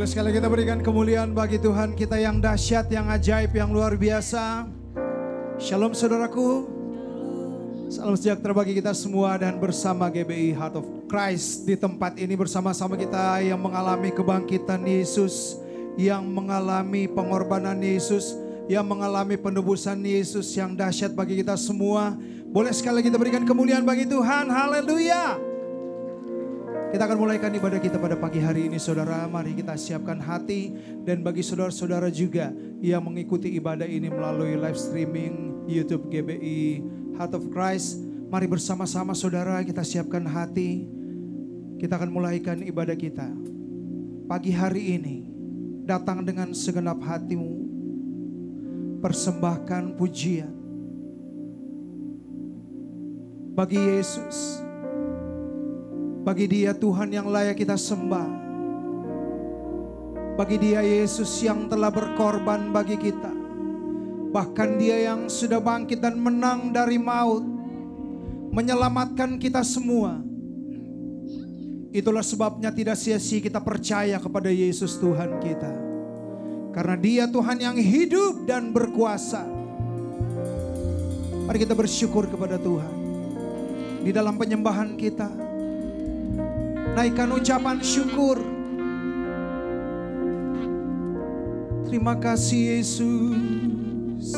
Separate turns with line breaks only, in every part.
sekali kita berikan kemuliaan bagi Tuhan kita yang dahsyat, yang ajaib, yang luar biasa. Shalom saudaraku. Salam sejahtera bagi kita semua dan bersama GBI Heart of Christ di tempat ini bersama-sama kita yang mengalami kebangkitan Yesus, yang mengalami pengorbanan Yesus, yang mengalami penebusan Yesus yang dahsyat bagi kita semua. Boleh sekali kita berikan kemuliaan bagi Tuhan. Haleluya. Kita akan mulaikan ibadah kita pada pagi hari ini saudara. Mari kita siapkan hati. Dan bagi saudara-saudara juga yang mengikuti ibadah ini melalui live streaming YouTube GBI Heart of Christ, mari bersama-sama saudara kita siapkan hati. Kita akan mulaikan ibadah kita pagi hari ini. Datang dengan segenap hatimu, persembahkan pujian bagi Yesus. Bagi Dia Tuhan yang layak kita sembah. Bagi Dia Yesus yang telah berkorban bagi kita. Bahkan Dia yang sudah bangkit dan menang dari maut, menyelamatkan kita semua. Itulah sebabnya tidak sia-sia kita percaya kepada Yesus Tuhan kita. Karena Dia Tuhan yang hidup dan berkuasa. Mari kita bersyukur kepada Tuhan. Di dalam penyembahan kita, naikkan ucapan syukur. Terima kasih Yesus,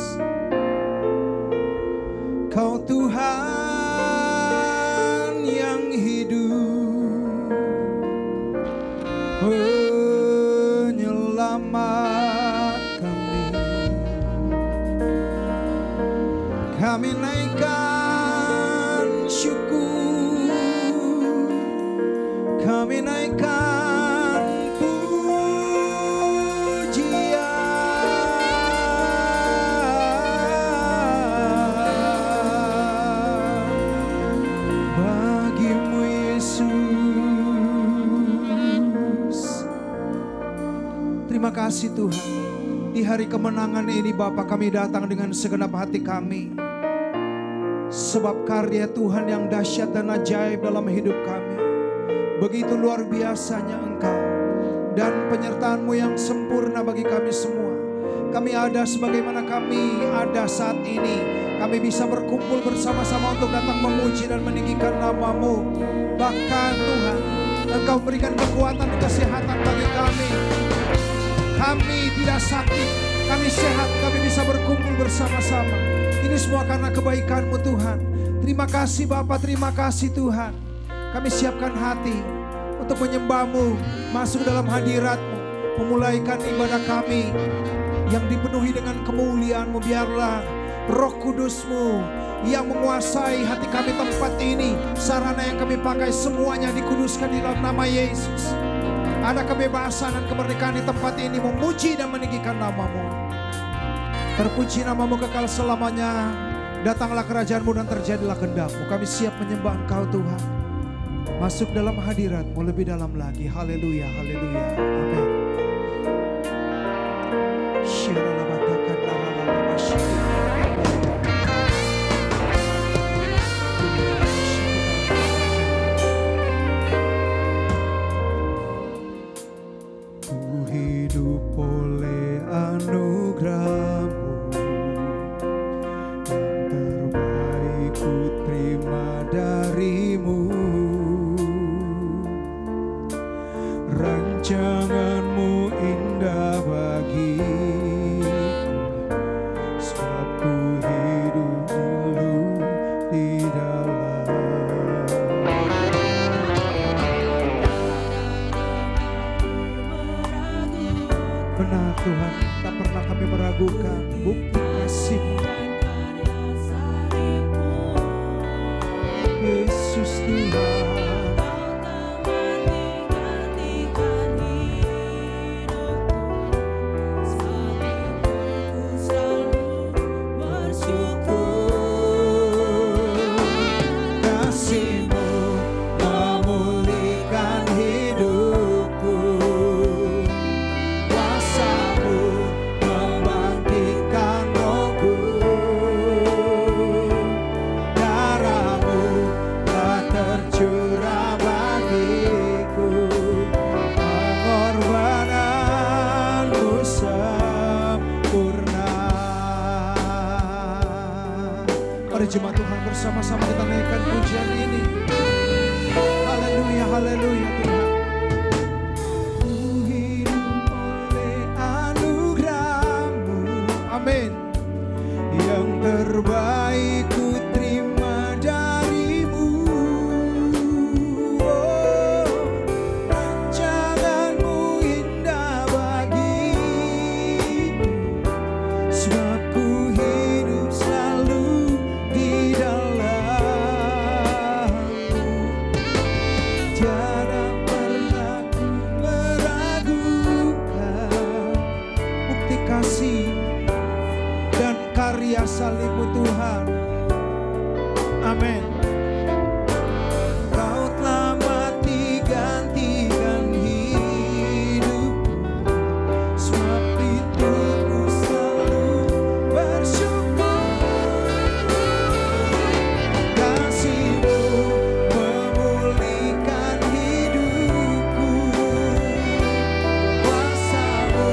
Kau Tuhan yang hidup, penyelamat kami. Kami naikkan syukur, kami naikkan pujian bagimu Yesus. Terima kasih Tuhan. Di hari kemenangan ini Bapa, kami datang dengan segenap hati kami. Sebab karya Tuhan yang dahsyat dan ajaib dalam hidup kami. Begitu luar biasanya Engkau dan penyertaan-Mu yang sempurna bagi kami semua. Kami ada sebagaimana kami ada saat ini. Kami bisa berkumpul bersama-sama untuk datang memuji dan meninggikan nama-Mu. Bahkan Tuhan, Engkau berikan kekuatan dan kesehatan bagi kami. Kami tidak sakit, kami sehat, kami bisa berkumpul bersama-sama. Ini semua karena kebaikan-Mu Tuhan. Terima kasih Bapa, terima kasih Tuhan. Kami siapkan hati untuk menyembah-Mu, masuk dalam hadirat-Mu, memulaikan ibadah kami yang dipenuhi dengan kemuliaan-Mu. Biarlah Roh Kudus-Mu yang menguasai hati kami tempat ini. Sarana yang kami pakai semuanya dikuduskan di dalam nama Yesus. Ada kebebasan dan kemerdekaan di tempat ini, memuji dan meninggikan nama-Mu. Terpuji nama-Mu kekal selamanya. Datanglah kerajaan-Mu dan terjadilah kehendak-Mu. Kami siap menyembah Engkau Tuhan. Masuk dalam hadirat-Mu lebih dalam lagi. Haleluya, haleluya, amin. Ku hidup oleh anugerah-Mu, yang terbaik ku terima dari-Mu. Rancangan-Mu indah bagiku, sebab ku hidup dulu di dalam. Benar Tuhan, tak pernah kami meragukan bukti kasih-Mu. Yesus Tuhan. Tercurah Mari jemaat Tuhan bersama-sama kita naikkan pujian ini. Haleluya, haleluya Tuhan. Ku hidup oleh anugerah-Mu. Amin. Yang terbaik ku terima dari-Mu. Oh, rancangan-Mu indah bagiku. Sebab ku hidup selalu di dalam-Mu. Tiada pernah ku meragukan bukti kasih dan karya salib-Mu Tuhan. Amin. Kau telah mati gantikan hidupku. Sebab itu ku selalu bersyukur. Kasih-Mu memulihkan hidupku. Kuasa-Mu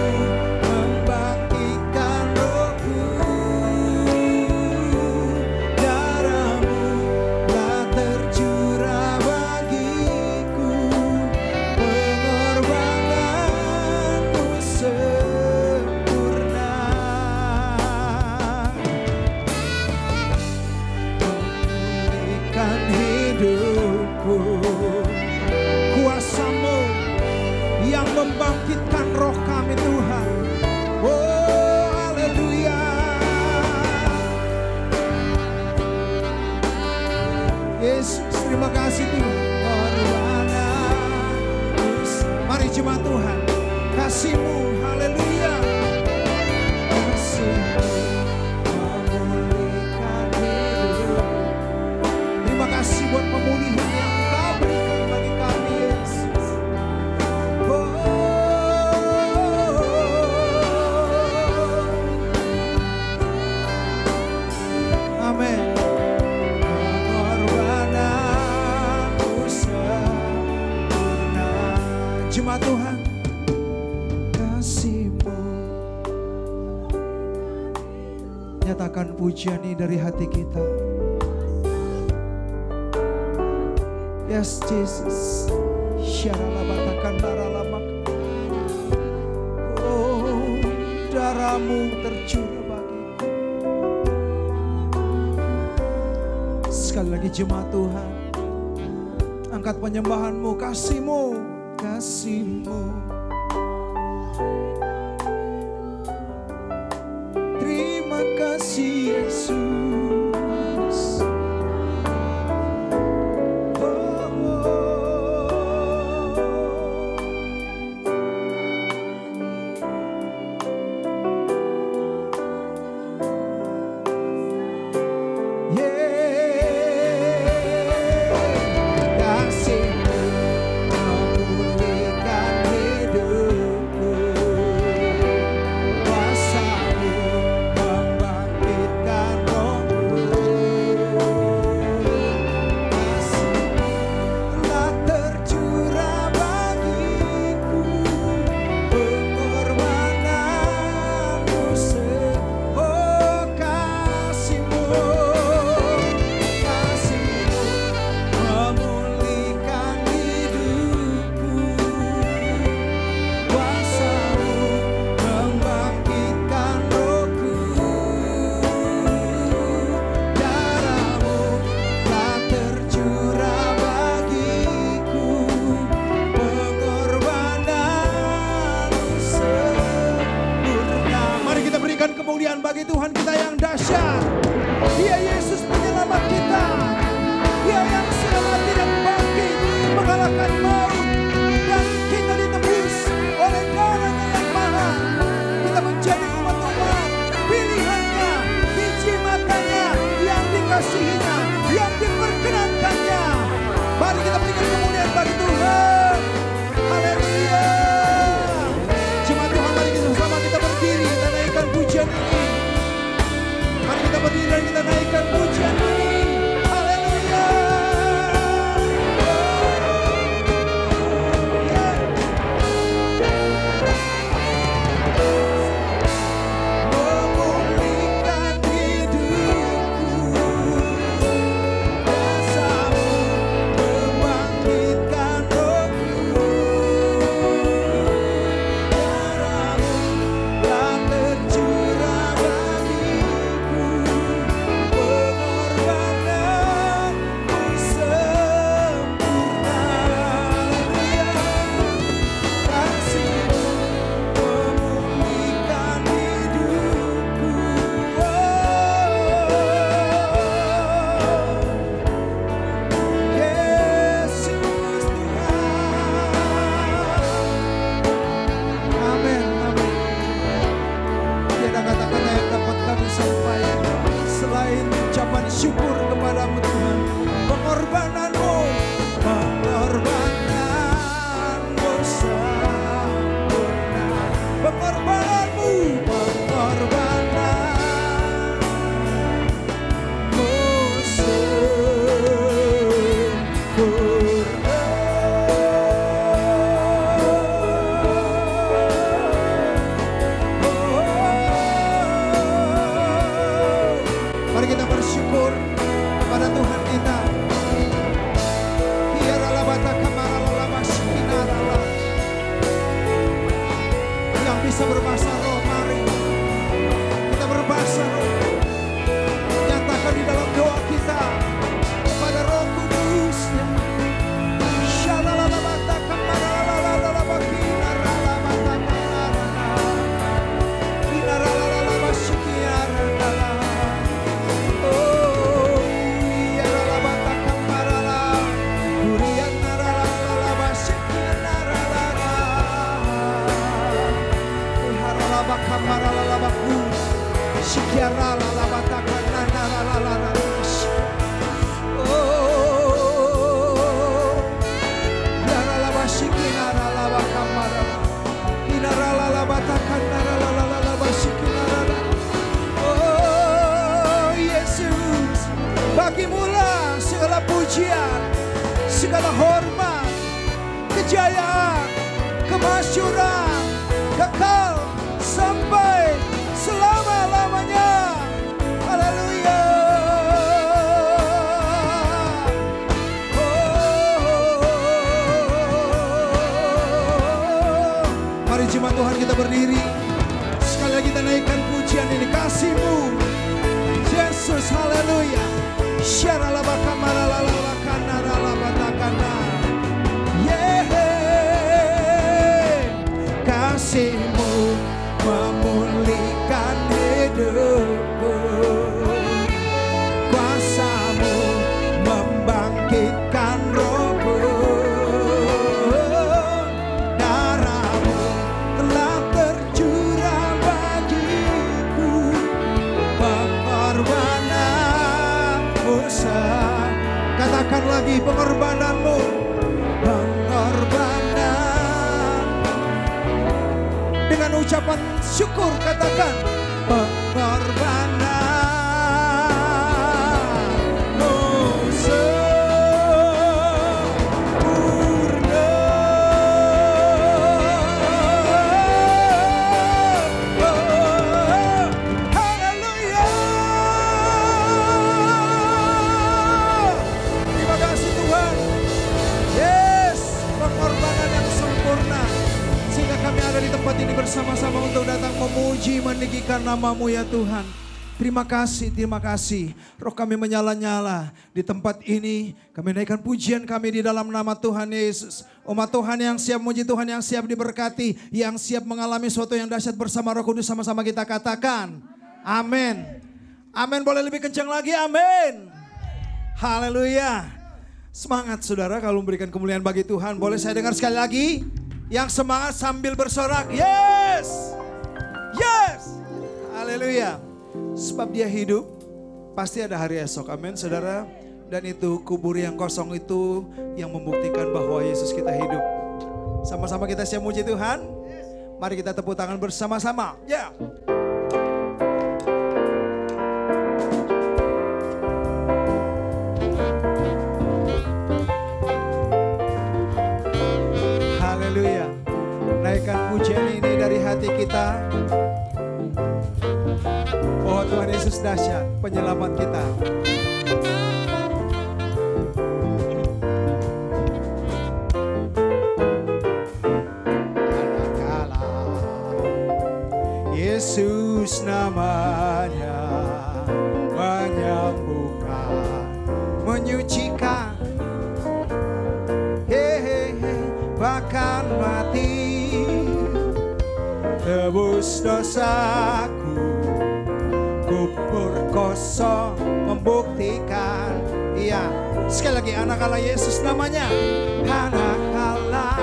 membangkitkan rohku. Darah-Mu telah tercurah bagiku. Pengorbanan-Mu sempurna. Memulihkan hidupku. Kuasa-Mu yang membangkitkan roh kami Tuhan. Oh, haleluya. Yesus, terima kasih Tuhan. Pengorbanan-Mu. Mari jemaat Tuhan, kasih-Mu, haleluya. Kasih-Mu memulihkan hidup. Terima kasih buat pemulihan yang Kau berikan bagi kami, Yesus. Amin. Pengorbanan-Mu sempurna. Jemaat Tuhan, kasih-Mu. Nyatakan pujian ini dari hati kita. Yes, Jesus. Syaralabatakan daralamak. Oh, darah-Mu tercurah bagiku. Sekali lagi jemaat Tuhan, angkat penyembahan-Mu, kasih-Mu, kasih-Mu. Terima kasih Yesus. Kasih-Mu memulihkan hidupku. Kuasa-Mu membangkitkan rohku. Kasih-Mu telah tercurah bagiku. Pengorbanan-Mu oh, kasih-Mu. Kasih-Mu memulihkan hidupku. Kuasa-Mu membangkitkan rohku. Darah-Mu telah tercurah bagiku. Pengorbanan-Mu sempurna. Mari kita berikan kemuliaan bagi Tuhan kita yang dahsyat. Dia Yesus penyelamat kita. Dia yang sudah mati dan bangkit mengalahkan maut. Dan kita ditebus oleh darah-Nya yang mahal. Kita menjadi umat-umat pilihan-Nya, biji matanya yang dikasihinya, yang diperkenankannya. Mari kita berikan kemuliaan bagi Tuhan. Haleluya. Jemaat Tuhan, mari kita bersama kita berdiri, kita naikkan pujian ini. Mari kita berdiri dan kita naikkan ada kata-kata yang dapat kami sampaikan selain ucapan syukur kepadamu Tuhan. Pengorbananmu sempurna. Pengorbananmu sempurna. Mari kita bersyukur kepada Tuhan kita. Yang bisa berbahasa roh, mari kita berbahasa roh. Nyatakan di dalam doa kita kepada Roh Kudus. Oh Yesus, bagimulah segala pujian, segala hormat, kejayaan, kemasyuran, kekal sampai selama-lamanya. Haleluya. Mari jemaat Tuhan kita berdiri. Sekali lagi kita naikkan pujian ini, kasih-Mu Yesus. Haleluya. Kasih-Mu memulihkan hidupku, kuasa-Mu membangkitkan rohku, darah-Mu telah tercurah bagiku, pengorbanan-Mu katakan lagi, pengorbanan-Mu, pengorbanan. Dengan ucapan syukur katakan, pengorbanan-Mu sempurna. Haleluya. Terima kasih Tuhan. Yes, pengorbanan yang sempurna. Sehingga kami ada di tempat ini bersama-sama untuk datang memuji, meninggikan nama-Mu ya Tuhan. Terima kasih, terima kasih. Roh kami menyala-nyala di tempat ini. Kami naikkan pujian kami di dalam nama Tuhan Yesus. Umat Tuhan yang siap muji Tuhan, yang siap diberkati, yang siap mengalami sesuatu yang dahsyat bersama Roh Kudus, sama-sama kita katakan amin. Amin, boleh lebih kencang lagi, amin. Haleluya. Semangat saudara kalau memberikan kemuliaan bagi Tuhan. Boleh saya dengar sekali lagi? Yang semangat sambil bersorak, yes, yes, haleluya. Sebab Dia hidup, pasti ada hari esok, amin saudara. Dan itu kubur yang kosong itu yang membuktikan bahwa Yesus kita hidup. Sama-sama kita siap muji Tuhan. Mari kita tepuk tangan bersama-sama, ya. Haleluya. Naikkan pujian ini dari hati kita. Oh Tuhan Yesus dahsyat, penyelamat kita. Yesus namanya menyembuhkan, menyucikan, bahkan mati, tebus dosaku, kubur kosong membuktikan. Iya, sekali lagi, anak Allah Yesus namanya, anak Allah,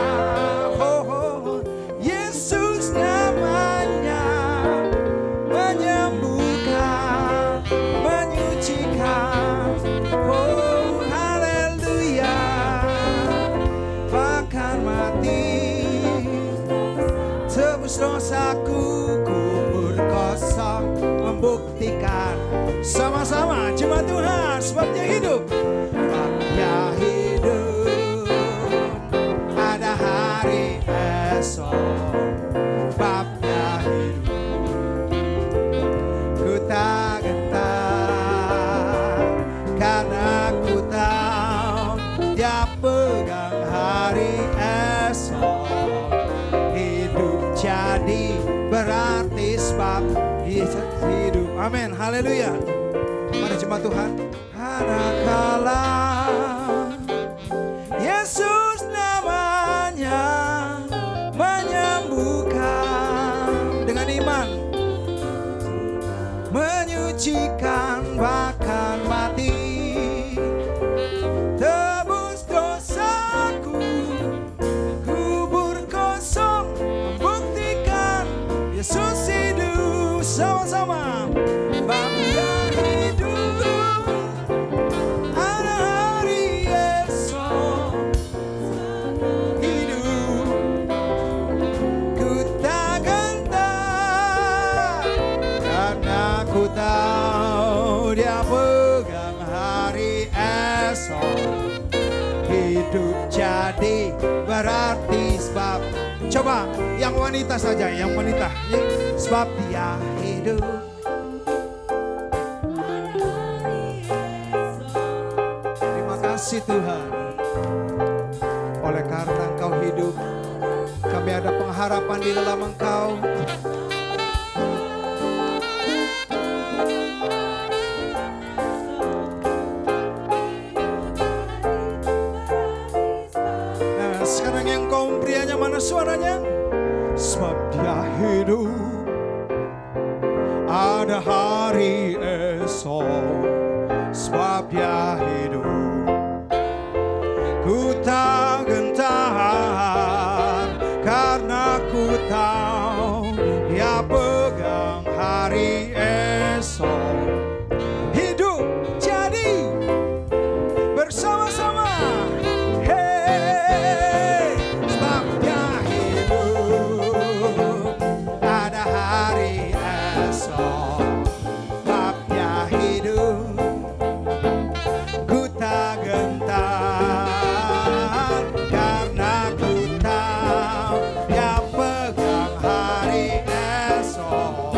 Yesus namanya buktikan. Sama-sama jemaat Tuhan, sebab Dia hidup. Sebab Dia hidup, ada hari esok. Sebab Dia hidup, ku tak gentar, karena ku tahu Dia pegang hari esok. Hidup jadi berarti sebab Yesus hidup. Amin, haleluya. Mari jemaat Tuhan. Manakala Yesus namanya menyembuhkan dengan iman, menyucikan bahkan mati, tebus dosaku, kubur kosong membuktikan Yesus hidup. Sama-sama. Sebab Dia hidup, ada hari esok. Hidup, ku tak gentar, karena ku tahu Dia pegang hari esok. Hidup jadi berarti sebab. Coba yang wanita saja, yang wanita. Sebab Dia hidup. Terima kasih Tuhan. Oleh karena Engkau hidup, kami ada pengharapan di dalam Engkau. Nah, sekarang yang kaum prianya mana suaranya? Sebab Dia hidup, ada hari esok. Sebab Dia hidup, ku tak gentar, karena ku tahu Dia pegang hari esok. Hidup jadi bersama-sama. Hey, sebab Dia hidup, ada hari esok. Sebab Dia hidup, ku tak gentar, karena ku tahu Dia pegang hari esok.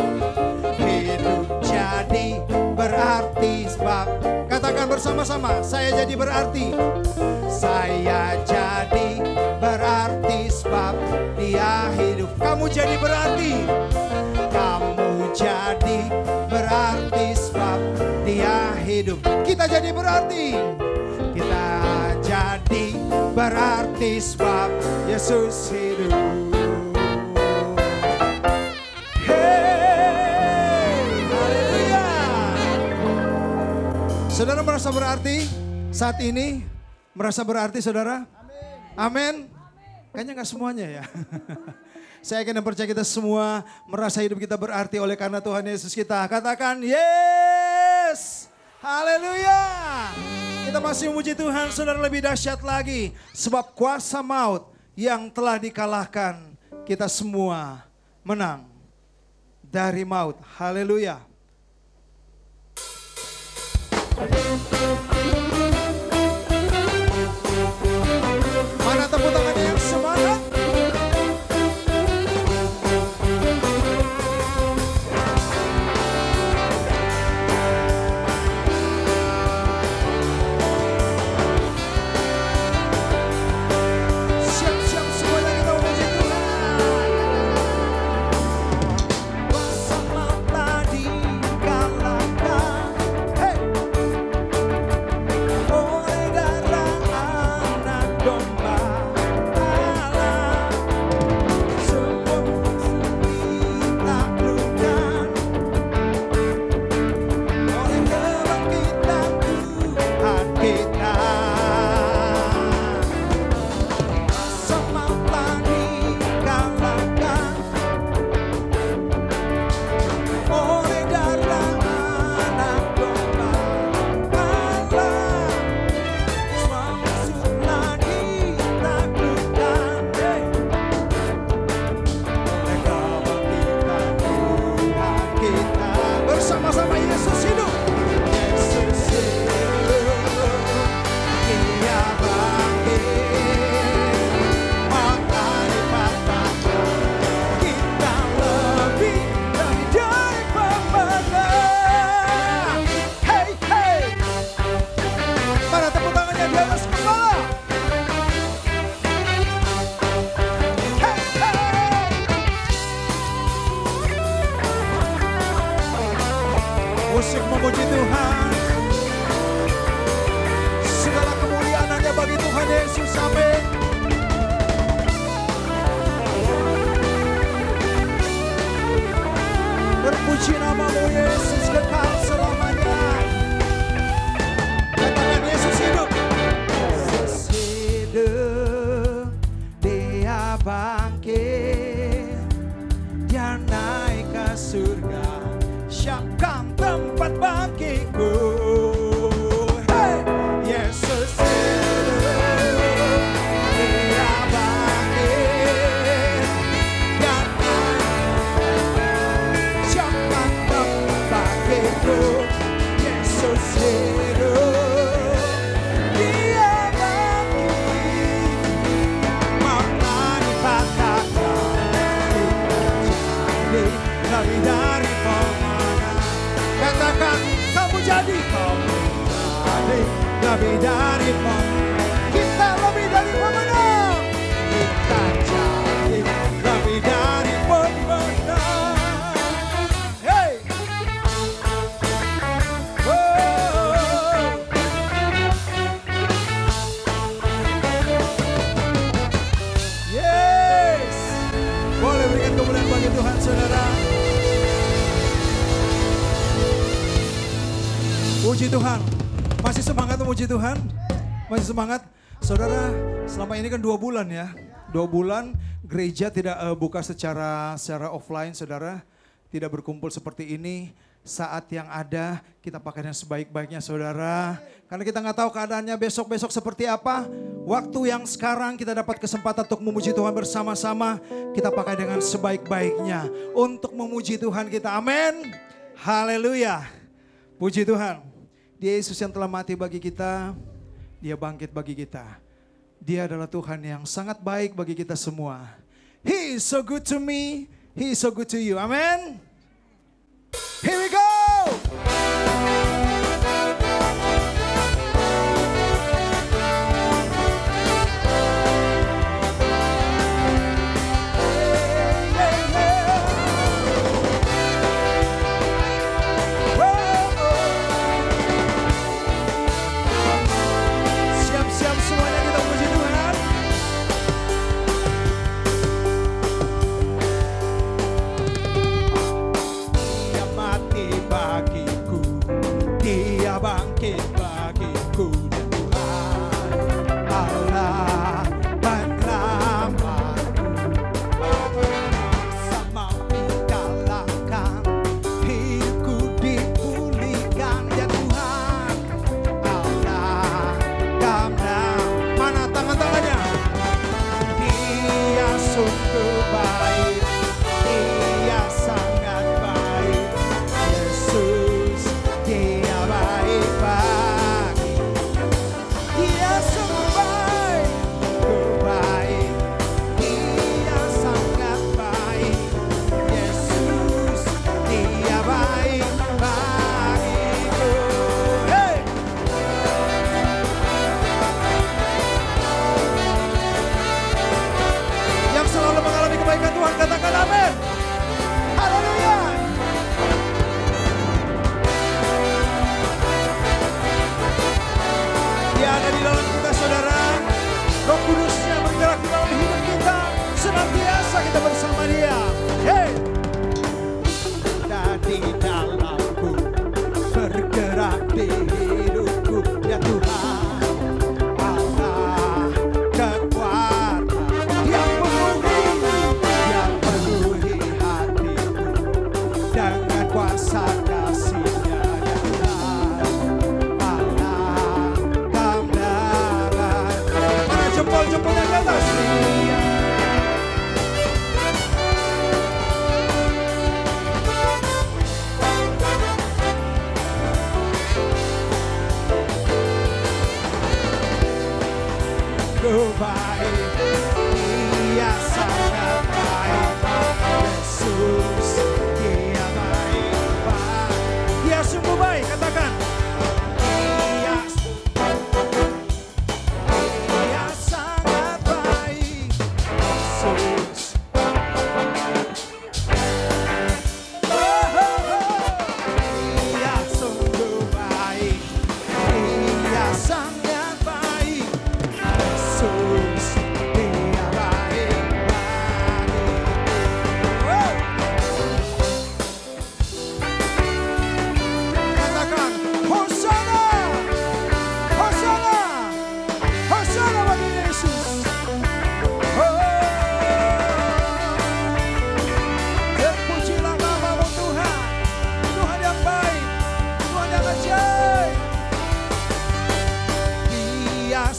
Hidup jadi berarti sebab. Katakan bersama-sama, saya jadi berarti. Saya jadi berarti sebab Dia hidup. Kamu jadi berarti. Kamu jadi berarti sebab Dia hidup. Kita jadi berarti. Kita jadi berarti sebab Yesus hidup. Hey, haleluya. Saudara merasa berarti saat ini? Merasa berarti saudara? Amin. Kayaknya nggak semuanya ya. Saya yakin dan percaya kita semua merasa hidup kita berarti oleh karena Tuhan Yesus kita. Katakan yes. Haleluya. Kita masih memuji Tuhan, saudara, lebih dahsyat lagi. Sebab kuasa maut yang telah dikalahkan, kita semua menang dari maut. Haleluya. Mana tepuk tangannya yang semangat? Siap-siap semuanya kita memuji Tuhan. Kuasa maut telah dikalahkan. Hey! Musik memuji Tuhan. Segala kemuliaan hanya bagi Tuhan Yesus. Amin. Terpuji namamu Yesus kekal selamanya. Katakan Yesus hidup. Yesus hidup, dia bangkit, dia naik ke surga, siapkan tempat bangkitku. Hey! Yesus hidup, dia bangkit, dia naik, siapkan tempat bangkitku. Yesus hidup, dia bangkit, makna dikatakan lebih dari pemenang. Katakan kamu jadi lebih dari pemenang. Kita lebih dari pemenang. Kita jadi lebih dari pemenang. Hey! Oh! Yes! Boleh berikan kemuliaan bagi Tuhan, saudara. Puji Tuhan. Masih semangat memuji Tuhan? Masih semangat? Saudara, selama ini kan 2 bulan ya. 2 bulan gereja tidak buka secara offline, saudara. Tidak berkumpul seperti ini. Saat yang ada kita pakai yang sebaik-baiknya, saudara. Karena kita nggak tahu keadaannya besok-besok seperti apa. Waktu yang sekarang kita dapat kesempatan untuk memuji Tuhan bersama-sama. Kita pakai dengan sebaik-baiknya untuk memuji Tuhan kita. Amin. Haleluya. Puji Tuhan. Dia Yesus yang telah mati bagi kita. Dia bangkit bagi kita. Dia adalah Tuhan yang sangat baik bagi kita semua. He is so good to me. He is so good to you. Amen. Here we go. Siap-siap semuanya kita puji Tuhan.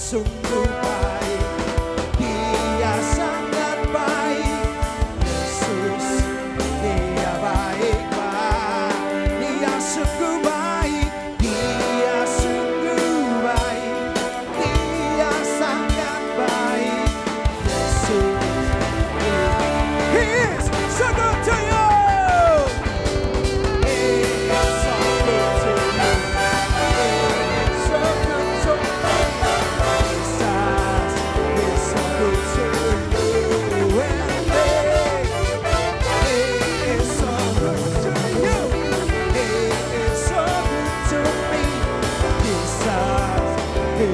sungguh baik, Dia sangat baik. Yesus, Dia baik, Pak. Dia sungguh baik, Dia sungguh baik, Dia sangat baik. Yesus, He is so good to you.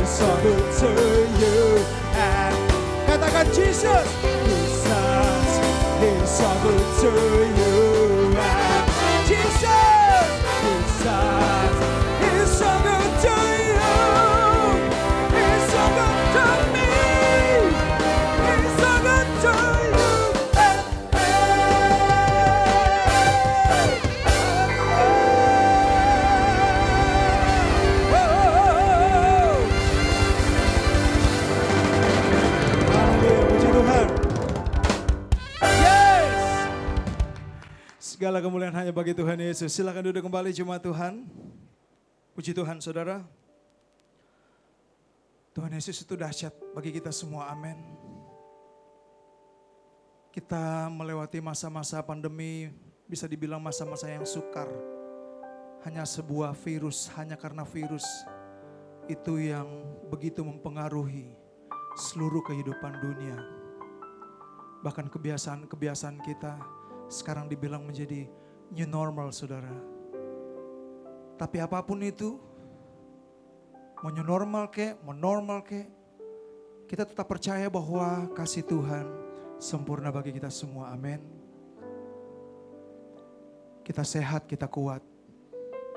So good to you, and katakan Jesus, Jesus, He's so good to you, and Jesus, Jesus, He's so good to you, He's so good to me, He's so good to you. Segala kemuliaan hanya bagi Tuhan Yesus. Silakan duduk kembali jemaat Tuhan. Puji Tuhan saudara. Tuhan Yesus itu dahsyat bagi kita semua, amin. Kita melewati masa-masa pandemi, bisa dibilang masa-masa yang sukar. Hanya sebuah virus, hanya karena virus itu yang begitu mempengaruhi seluruh kehidupan dunia. Bahkan kebiasaan-kebiasaan kita sekarang dibilang menjadi new normal, saudara. Tapi apapun itu, mau new normal kek, mau normal kek, kita tetap percaya bahwa kasih Tuhan sempurna bagi kita semua, amin. Kita sehat, kita kuat,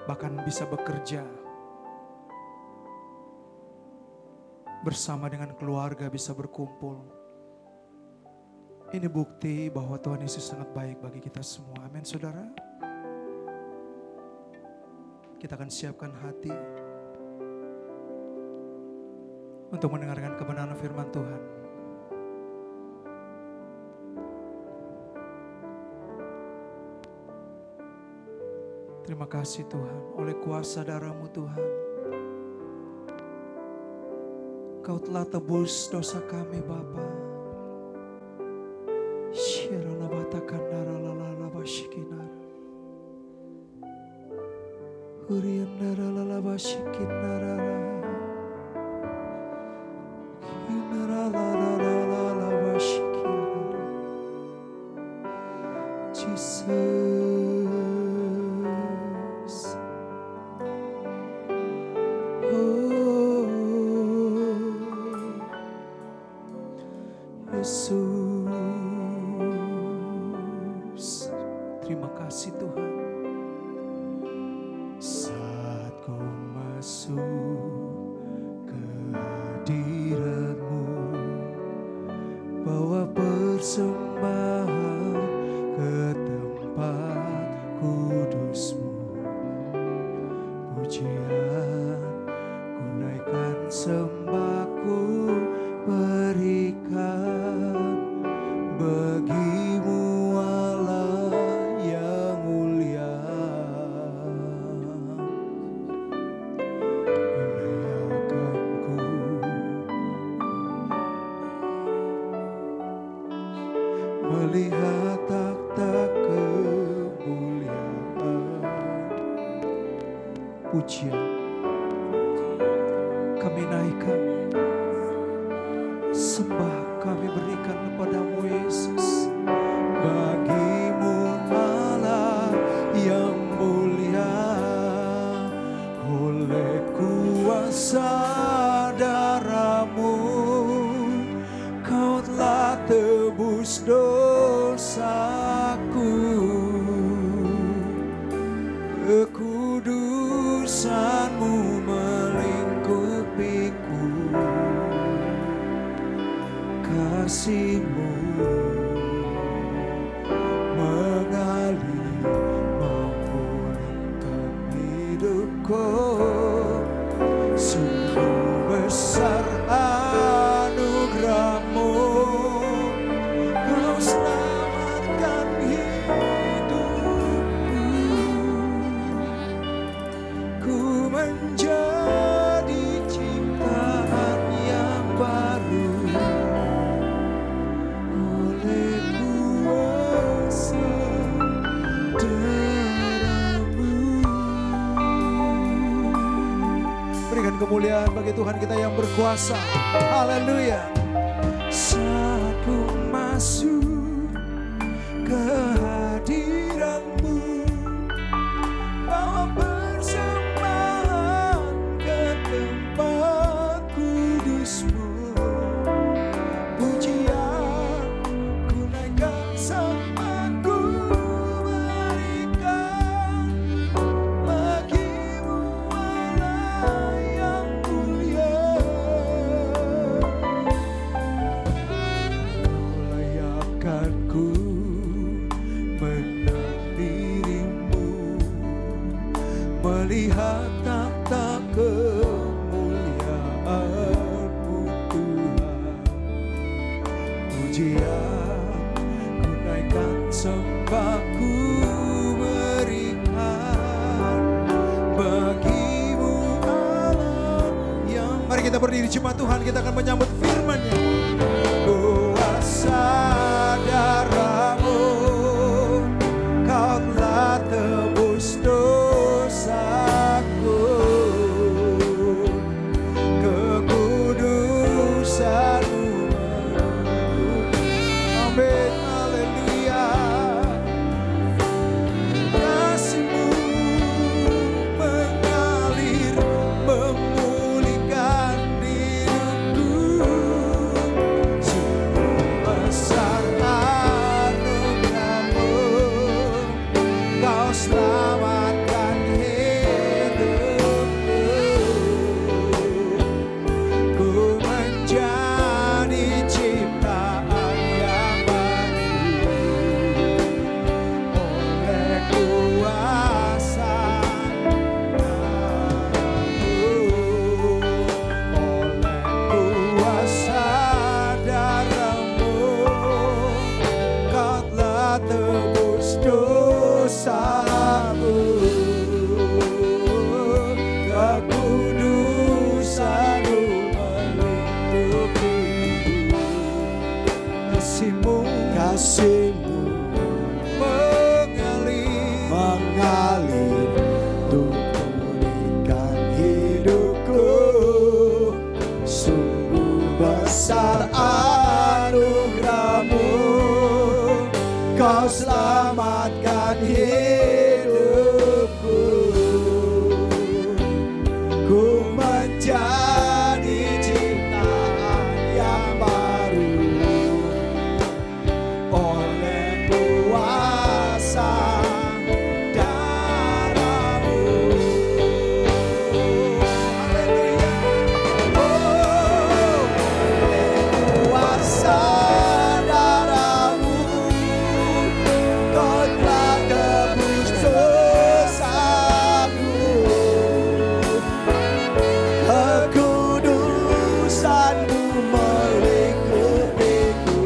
bahkan bisa bekerja bersama dengan keluarga, bisa berkumpul. Ini bukti bahwa Tuhan Yesus sangat baik bagi kita semua. Amin, saudara. Kita akan siapkan hati untuk mendengarkan kebenaran firman Tuhan. Terima kasih Tuhan, oleh kuasa darah-Mu Tuhan, Kau telah tebus dosa kami Bapa. Shirala batakandara lalala bashikinar, Uriandara lalala bashikinara, Kinara lalala bashikinara. Jesus, oh Yesus. Terima kasih Tuhan. Saat ku masuk ke hadirat-Mu, bawa persembahan ke tempat kudus-Mu. Pujian ku naikkan, sembah ku berikan bagi-Mu melihat takhta kemuliaan. Pujian kami naikkan, sembah kami berikan kepada-Mu Yesus. Bagi-Mu Allah yang mulia, oleh kuasa darah-Mu Kau telah tebus dosaku. Kekudusan-Mu melingkupiku, kasih-Mu mengalir memulihkan hidupku. Sungguh besar kemuliaan bagi Tuhan kita yang berkuasa. Haleluya. Saat ku masuk ke hadirat-Mu, bawa persembahan ke tempat kudus-Mu. Pujian ku naikkan sampai ku berikan bagi-Mu Allah yang mulia. Layakkan ku menang diri-Mu, melihat takhta kemuliaan-Mu Tuhan. Pujian ku naikkan, sembah ku berikan bagi-Mu Allah yang... Mari kita berdiri jemaat Tuhan, kita akan menyambut firman-Nya. Kuasa darah-Mu, Kau telah tebus dosaku. Kekudusan-Mu, amin, haleluya. Kasih-Mu mengalir, memulihkan hidupku. Sungguh besar anugerah-Mu, Kau selamatkan hidupku. Ku menjadi ciptaan yang baru oleh kuasa darah-Mu, Kau telah tebus dosaku. Kekudusan-Mu melingkupi. Kasih-Mu mengalir untuk memulihkan hidupku. Sungguh besar anugerah-Mu, Kau selamatkan hidupku. Ku menjadi ciptaan yang baru oleh kuasa darah-Mu. Haleluya. Oh, kuasa darah-Mu, Kau telah tebus dosaku. Kekudusan-Mu melingkupiku.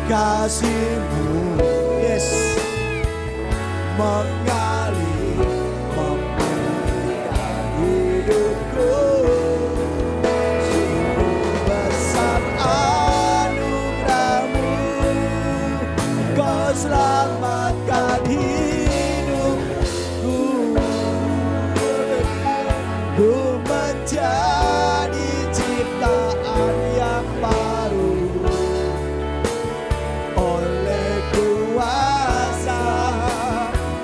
Kasih-Mu, yes, mengalir, memulihkan hidupku. Sungguh besar anugerah-Mu, Kau selamatkan hidupku. Ku menjadi ciptaan yang baru oleh kuasa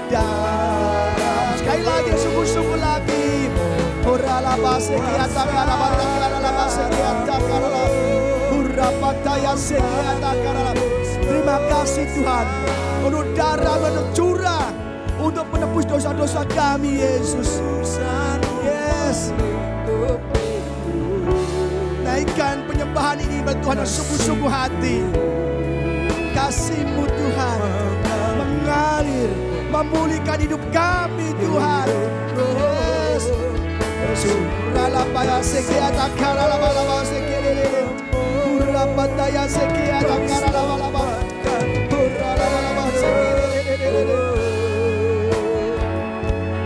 darah. Sekali lagi, sungguh-sungguh lagi. Terima kasih Tuhan untuk darah mencurah untuk menebus dosa-dosa kami, Yesus. Yes. Naikkan penyembahan ini bagi Tuhan dengan sungguh-sungguh hati. Kasih-Mu Tuhan mengalir, memulihkan hidup kami Tuhan. Yes. Suralapaya sekiata karalaba sekirele. Urapataya sekiata karalaba. Uralaba sekirele.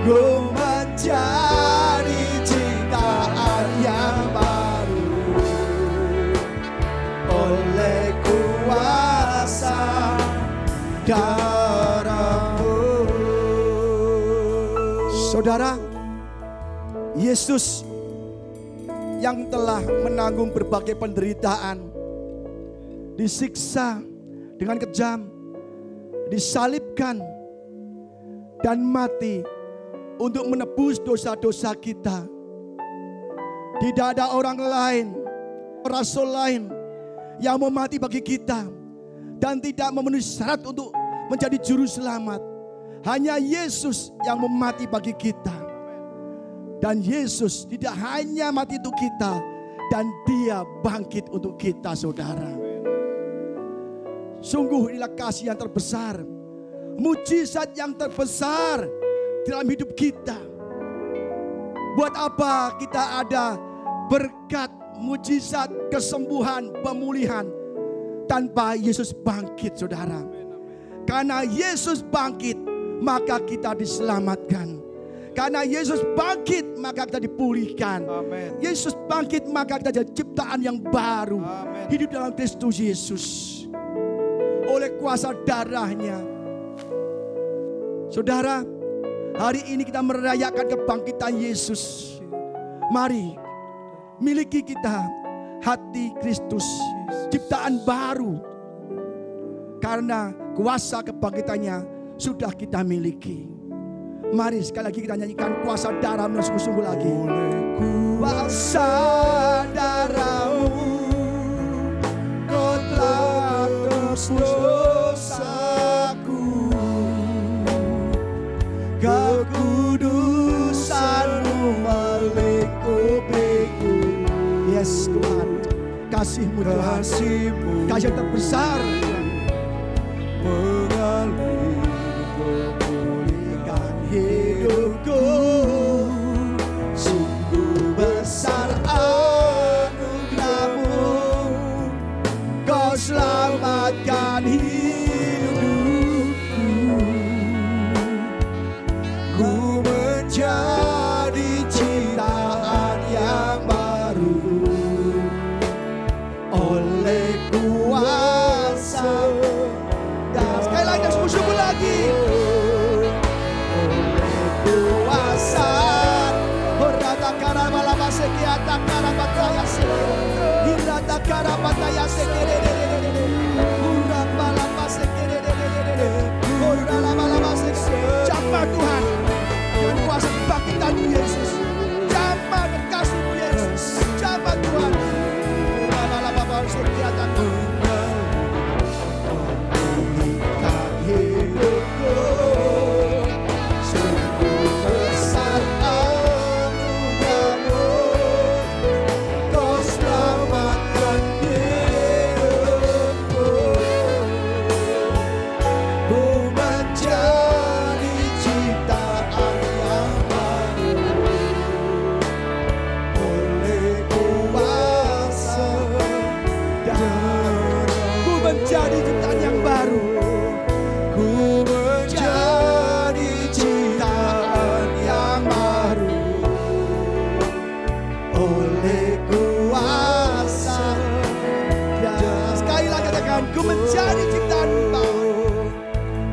Ku menjadi ciptaan yang baru oleh kuasa darah-Mu. Saudara,
Yesus yang telah menanggung berbagai penderitaan, disiksa dengan kejam, disalibkan dan mati untuk menebus dosa-dosa kita. Tidak ada orang lain, rasul lain yang mau mati bagi kita dan tidak memenuhi syarat untuk menjadi juru selamat. Hanya Yesus yang mau mati bagi kita. Dan Yesus tidak hanya mati untuk kita, dan Dia bangkit untuk kita, saudara. Sungguh inilah kasih yang terbesar, mujizat yang terbesar dalam hidup kita. Buat apa kita ada berkat, mujizat, kesembuhan, pemulihan tanpa Yesus bangkit, saudara? Karena Yesus bangkit, maka kita diselamatkan. Karena Yesus bangkit, maka kita dipulihkan. Amen. Yesus bangkit, maka kita jadi ciptaan yang baru. Amen. Hidup dalam Kristus Yesus. Oleh kuasa darahnya. Saudara, hari ini kita merayakan kebangkitan Yesus. Mari, miliki kita hati Kristus, ciptaan baru. Karena kuasa kebangkitannya sudah kita miliki. Mari sekali lagi kita nyanyikan kuasa darah-Mu yang sungguh-sungguh lagi. Kuasa darah-Mu, Kau telah tebus dosaku. Kekudusan-Mu melingkupiku. Yes Tuhan, kasih-Mu Tuhan, kasih yang terbesar mengalir hidupku. Sungguh besar anugerah-Mu, Kau selamatkan hidupku. Ku menjadi ciptaan yang baru oleh kuasa. Dan sekali lagi dan sungguh-sungguh lagi. Jamah Tuhan dengan kuasa kebangkitan-Mu Yesus. Jamah dan kasih-Mu Yesus. Jamah Tuhan. Hidupku sungguh besar anugerah-Mu, Kau selamatkan hidupku. Ku menjadi ciptaan yang baru oleh kuasa darah. Ku menjadi ciptaan yang baru. Ku menjadi ciptaan yang baru oleh kuasa darah. Sekali lagi katakan, ku menjadi ciptaan baru.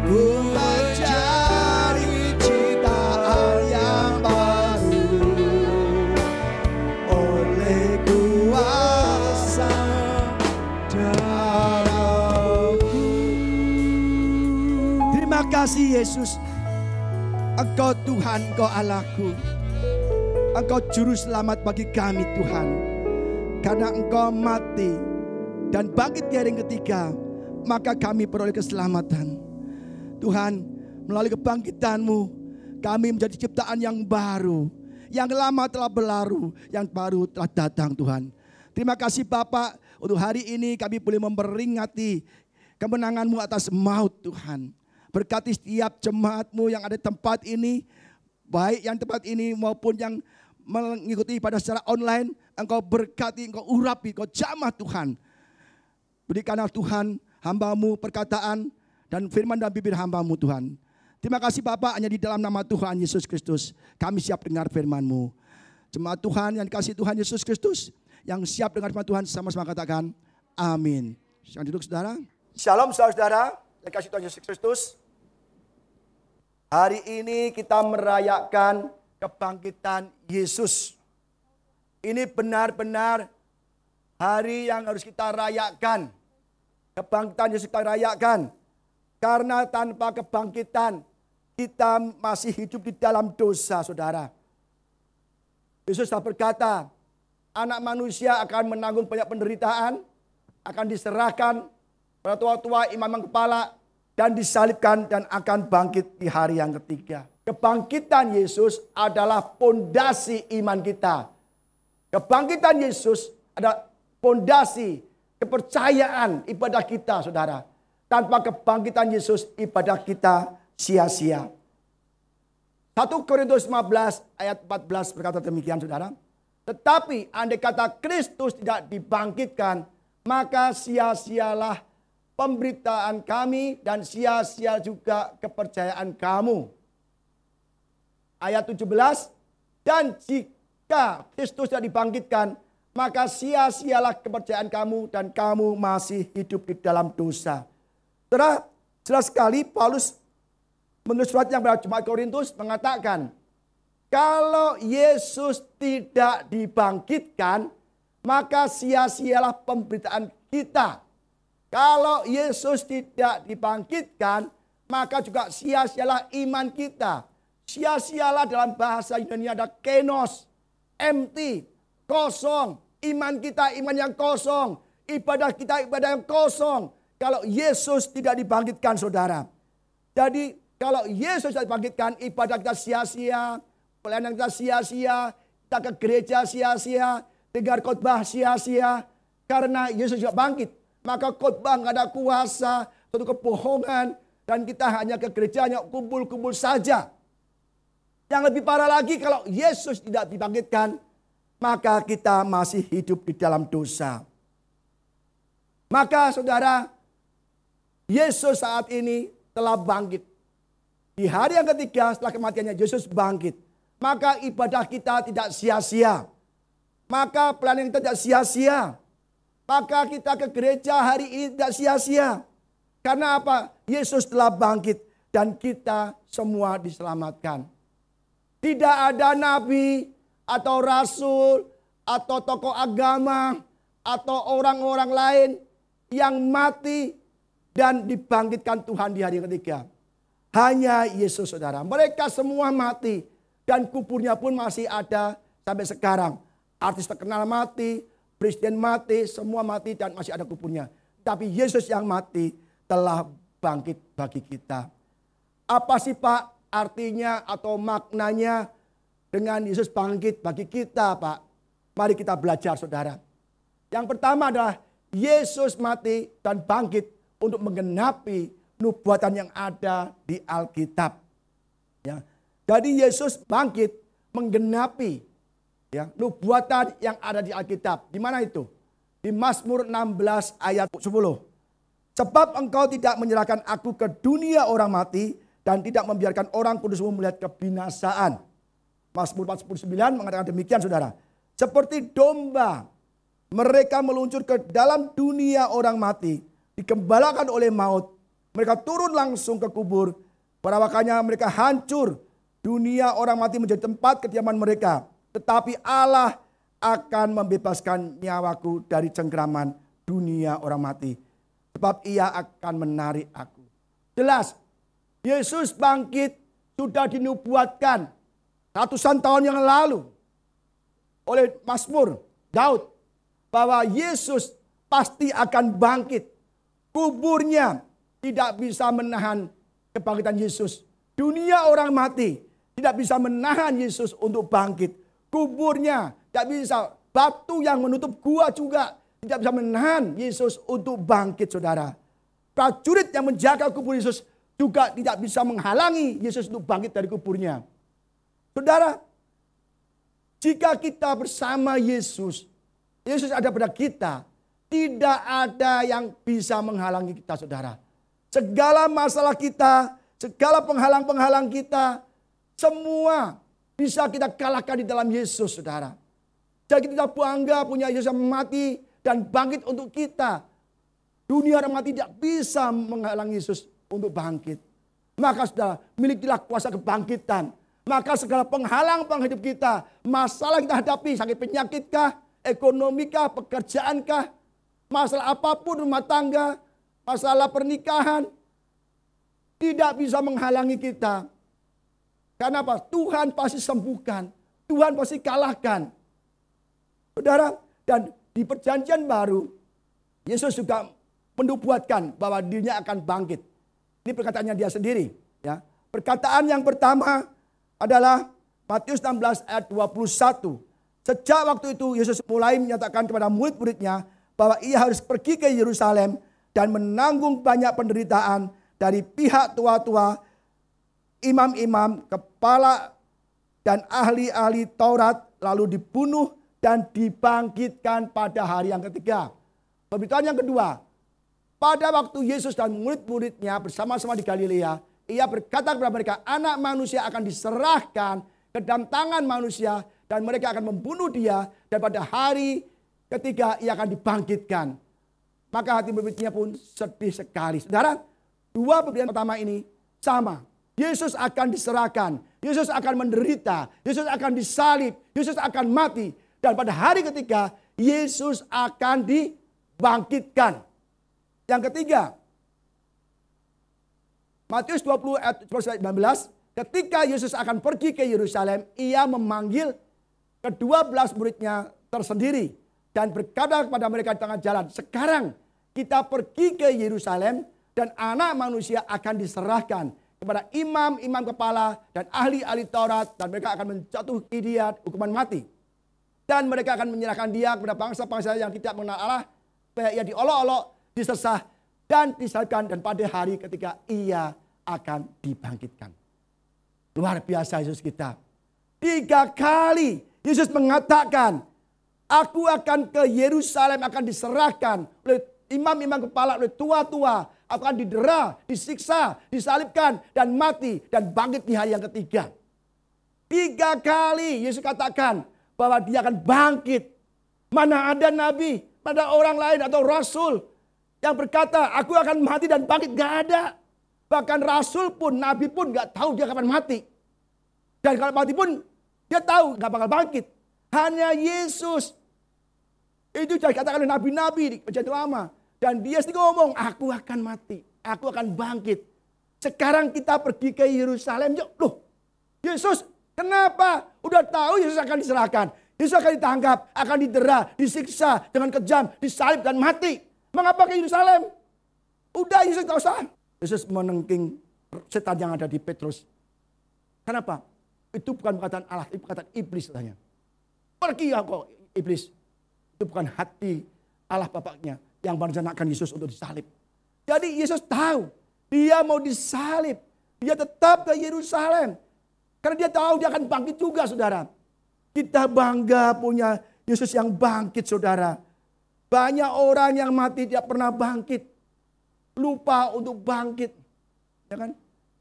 Ku menjadi ciptaan yang baru oleh kuasa darah-Mu. Terima kasih Yesus. Engkau Tuhan, Engkau Allahku. Engkau juru selamat bagi kami Tuhan. Karena Engkau mati dan bangkit di hari yang ketiga, maka kami peroleh keselamatan. Tuhan, melalui kebangkitan-Mu, kami menjadi ciptaan yang baru. Yang lama telah berlalu, yang baru telah datang Tuhan. Terima kasih Bapak, untuk hari ini kami boleh memperingati kemenangan-Mu atas maut Tuhan. Berkati setiap jemaat-Mu yang ada di tempat ini, baik yang tempat ini maupun yang mengikuti pada secara online. Engkau berkati, Engkau urapi, Engkau jamah Tuhan. Berikanlah Tuhan hamba-Mu perkataan dan firman dan bibir hamba-Mu Tuhan. Terima kasih Bapak, hanya di dalam nama Tuhan Yesus Kristus kami siap dengar firman-Mu. Jemaat Tuhan yang dikasihi Tuhan Yesus Kristus, yang siap dengar firman Tuhan sama-sama katakan amin. Silakan duduk saudara. Shalom saudara, yang dikasihi Tuhan Yesus Kristus. Hari ini kita merayakan kebangkitan Yesus. Ini benar-benar hari yang harus kita rayakan. Kebangkitan Yesus kita rayakan. Karena tanpa kebangkitan kita masih hidup di dalam dosa, saudara. Yesus telah berkata, anak manusia akan menanggung banyak penderitaan, akan diserahkan pada tua-tua, imam kepala, dan disalibkan dan akan bangkit di hari yang ketiga. Kebangkitan Yesus adalah pondasi iman kita. Kebangkitan Yesus adalah pondasi kepercayaan ibadah kita, saudara. Tanpa kebangkitan Yesus, ibadah kita sia-sia. 1 Korintus 15 ayat 14 berkata demikian, saudara. Tetapi andai kata Kristus tidak dibangkitkan, maka sia-sialah pemberitaan kami dan sia-sia juga kepercayaan kamu. Ayat 17, dan jika Kristus tidak dibangkitkan, maka sia-sialah kepercayaan kamu dan kamu masih hidup di dalam dosa. Saudara, jelas sekali Paulus menulis surat yang pada jemaat Korintus mengatakan, kalau Yesus tidak dibangkitkan, maka sia-sialah pemberitaan kita. Kalau Yesus tidak dibangkitkan, maka juga sia-sialah iman kita. Sia-sialah dalam bahasa Yunani ada kenos, empty, kosong. Iman kita iman yang kosong. Ibadah kita ibadah yang kosong. Kalau Yesus tidak dibangkitkan, saudara. Jadi kalau Yesus tidak dibangkitkan, ibadah kita sia-sia. Pelayanan kita sia-sia. Kita ke gereja sia-sia. Dengar khotbah sia-sia. Karena Yesus juga bangkit. Maka khotbah nggak ada kuasa. Suatu kebohongan. Dan kita hanya ke gereja, hanya kumpul-kumpul saja. Yang lebih parah lagi kalau Yesus tidak dibangkitkan, maka kita masih hidup di dalam dosa. Maka saudara, Yesus saat ini telah bangkit. Di hari yang ketiga setelah kematiannya Yesus bangkit. Maka ibadah kita tidak sia-sia. Maka pelayanan kita tidak sia-sia. Maka kita ke gereja hari ini tidak sia-sia. Karena apa? Yesus telah bangkit dan kita semua diselamatkan. Tidak ada nabi atau rasul atau tokoh agama atau orang-orang lain yang mati dan dibangkitkan Tuhan di hari ketiga. Hanya Yesus, saudara. Mereka semua mati dan kuburnya pun masih ada sampai sekarang. Artis terkenal mati, presiden mati, semua mati dan masih ada kuburnya. Tapi Yesus yang mati telah bangkit bagi kita. Apa sih Pak artinya atau maknanya dengan Yesus bangkit bagi kita, Pak? Mari kita belajar, saudara. Yang pertama adalah Yesus mati dan bangkit untuk menggenapi nubuatan yang ada di Alkitab. Ya. Jadi Yesus bangkit menggenapi ya, nubuatan yang ada di Alkitab. Di mana itu? Di Mazmur 16 ayat 10. Sebab engkau tidak menyerahkan aku ke dunia orang mati dan tidak membiarkan orang kudusmu melihat kebinasaan. Mazmur 49 mengatakan demikian, saudara. Seperti domba mereka meluncur ke dalam dunia orang mati, dikembalakan oleh maut. Mereka turun langsung ke kubur. Perawakannya mereka hancur. Dunia orang mati menjadi tempat kediaman mereka. Tetapi Allah akan membebaskan nyawaku dari cengkeraman dunia orang mati. Sebab ia akan menarik aku. Jelas, Yesus bangkit sudah dinubuatkan ratusan tahun yang lalu oleh Mazmur Daud. Bahwa Yesus pasti akan bangkit. Kuburnya tidak bisa menahan kebangkitan Yesus. Dunia orang mati tidak bisa menahan Yesus untuk bangkit. Kuburnya tidak bisa. Batu yang menutup gua juga tidak bisa menahan Yesus untuk bangkit, saudara. Prajurit yang menjaga kubur Yesus juga tidak bisa menghalangi Yesus untuk bangkit dari kuburnya. Saudara, jika kita bersama Yesus, Yesus ada pada kita, tidak ada yang bisa menghalangi kita, saudara. Segala masalah kita, segala penghalang-penghalang kita, semua bisa kita kalahkan di dalam Yesus, saudara. Jadi kita bangga punya Yesus yang mati dan bangkit untuk kita. Dunia orang mati tidak bisa menghalangi Yesus untuk bangkit. Maka saudara, milikilah kuasa kebangkitan. Maka segala penghalang hidup kita, masalah yang kita hadapi, sakit penyakitkah, ekonomikah, pekerjaankah, masalah apapun rumah tangga, masalah pernikahan, tidak bisa menghalangi kita. Karena apa? Tuhan pasti sembuhkan, Tuhan pasti kalahkan. Saudara, dan di perjanjian baru, Yesus juga menubuatkan bahwa dirinya akan bangkit. Ini perkataannya dia sendiri. Ya. Perkataan yang pertama adalah Matius 16 ayat 21. Sejak waktu itu Yesus mulai menyatakan kepada murid-muridnya bahwa ia harus pergi ke Yerusalem dan menanggung banyak penderitaan dari pihak tua-tua, imam-imam, kepala dan ahli-ahli Taurat, lalu dibunuh dan dibangkitkan pada hari yang ketiga. Pemberitaan yang kedua, pada waktu Yesus dan murid-muridnya bersama-sama di Galilea, ia berkata kepada mereka, anak manusia akan diserahkan ke dalam tangan manusia dan mereka akan membunuh dia dan pada hari ketiga ia akan dibangkitkan. Maka hati murid-muridnya pun sedih sekali. Saudara, dua pemberitaan pertama ini sama. Yesus akan diserahkan, Yesus akan menderita, Yesus akan disalib, Yesus akan mati. Dan pada hari ketiga Yesus akan dibangkitkan. Yang ketiga, Matius 20 ayat 19, ketika Yesus akan pergi ke Yerusalem, ia memanggil ke-12 muridnya tersendiri dan berkata kepada mereka di tengah jalan, sekarang kita pergi ke Yerusalem dan anak manusia akan diserahkan kepada imam-imam kepala dan ahli-ahli Taurat dan mereka akan menjatuhi dia hukuman mati. Dan mereka akan menyerahkan dia kepada bangsa-bangsa yang tidak mengenal Allah, supaya ia diolok-olok, disesah dan disalibkan dan pada hari ketika ia akan dibangkitkan. Luar biasa Yesus kita. 3 kali Yesus mengatakan, aku akan ke Yerusalem, akan diserahkan oleh imam-imam kepala, oleh tua-tua, akan didera, disiksa, disalibkan dan mati dan bangkit di hari yang ketiga. 3 kali Yesus katakan bahwa dia akan bangkit. Mana ada nabi, pada orang lain atau rasul yang berkata, aku akan mati dan bangkit. Gak ada. Bahkan rasul pun, nabi pun gak tahu dia kapan mati. Dan kalau mati pun, dia tahu gak bakal bangkit. Hanya Yesus. Itu sudah dikatakan oleh nabi-nabi di perjanjian lama. Dan dia sendiri ngomong, aku akan mati. Aku akan bangkit. Sekarang kita pergi ke Yerusalem. Loh, Yesus kenapa? Udah tahu Yesus akan diserahkan. Yesus akan ditangkap, akan didera, disiksa dengan kejam, disalib dan mati. Mengapa ke Yerusalem? Udah Yesus tak usah. Yesus menengking setan yang ada di Petrus. Kenapa? Itu bukan perkataan Allah, itu perkataan iblis katanya. Pergi ya kau iblis. Itu bukan hati Allah Bapaknya yang merencanakan Yesus untuk disalib. Jadi Yesus tahu dia mau disalib. Dia tetap ke Yerusalem. Karena dia tahu dia akan bangkit juga saudara. Kita bangga punya Yesus yang bangkit saudara. Banyak orang yang mati tidak pernah bangkit. Lupa untuk bangkit. Ya kan?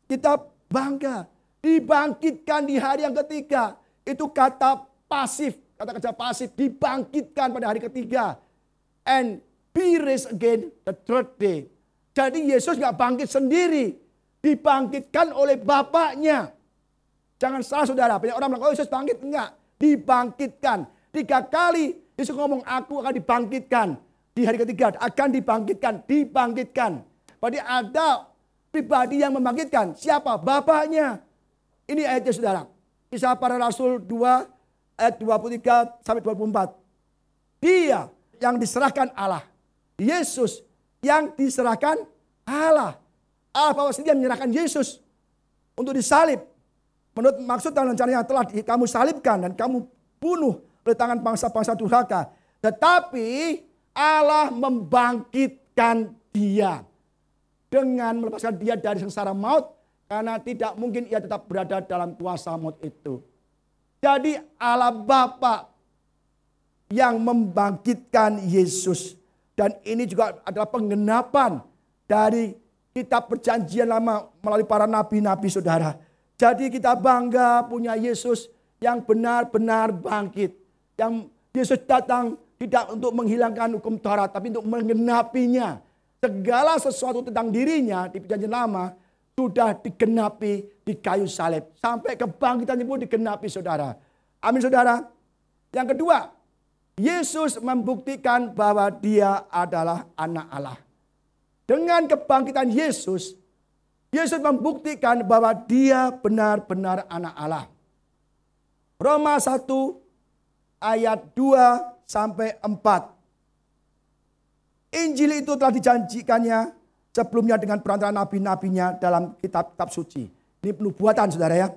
Kita bangga. Dibangkitkan di hari yang ketiga. Itu kata pasif. Kata kerja pasif. Dibangkitkan pada hari ketiga. And be raised again the third day. Jadi Yesus gak bangkit sendiri. Dibangkitkan oleh Bapaknya. Jangan salah saudara. Banyak orang bilang, oh Yesus bangkit. Enggak. Dibangkitkan. 3 kali Yesus ngomong, aku akan dibangkitkan. Di hari ketiga akan dibangkitkan. Dibangkitkan. Berarti ada pribadi yang membangkitkan. Siapa? Bapaknya. Ini ayatnya saudara. Kisah para Rasul 2 ayat 23 sampai 24. Dia yang diserahkan Allah. Yesus yang diserahkan Allah. Allah Bapa sendiri yang menyerahkan Yesus untuk disalib. Menurut maksud dan rencana yang telah kamu salibkan dan kamu bunuh oleh tangan bangsa-bangsa durhaka. Tetapi Allah membangkitkan dia. Dengan melepaskan dia dari sengsara maut. Karena tidak mungkin ia tetap berada dalam kuasa maut itu. Jadi Allah Bapa yang membangkitkan Yesus. Dan ini juga adalah penggenapan dari kitab perjanjian lama melalui para nabi-nabi saudara. Jadi kita bangga punya Yesus yang benar-benar bangkit. Yang Yesus datang tidak untuk menghilangkan hukum Taurat, tapi untuk menggenapinya. Segala sesuatu tentang dirinya di perjanjian lama sudah digenapi di kayu salib. Sampai kebangkitannya pun digenapi saudara. Amin saudara. Yang kedua, Yesus membuktikan bahwa dia adalah anak Allah. Dengan kebangkitan Yesus, Yesus membuktikan bahwa dia benar-benar anak Allah. Roma 1 ayat 2 sampai 4. Injil itu telah dijanjikannya sebelumnya dengan perantara nabi-nabinya dalam kitab-kitab suci. Ini penubuatan saudara ya.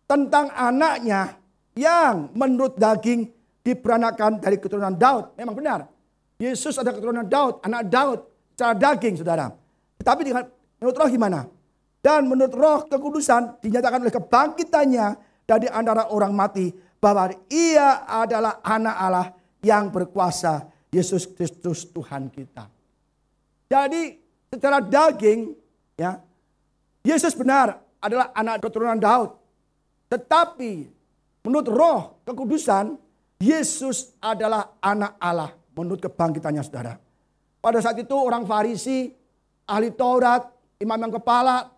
Tentang anaknya yang menurut daging diperanakan dari keturunan Daud. Memang benar. Yesus ada keturunan Daud, anak Daud secara daging saudara. Tetapi dengan menurut roh gimana? Dan menurut roh kekudusan dinyatakan oleh kebangkitannya dari antara orang mati bahwa ia adalah anak Allah yang berkuasa, Yesus Kristus Tuhan kita. Jadi secara daging ya, Yesus benar adalah anak keturunan Daud. Tetapi menurut roh kekudusan, Yesus adalah anak Allah menurut kebangkitannya saudara. Pada saat itu orang Farisi, ahli Taurat, imam yang kepala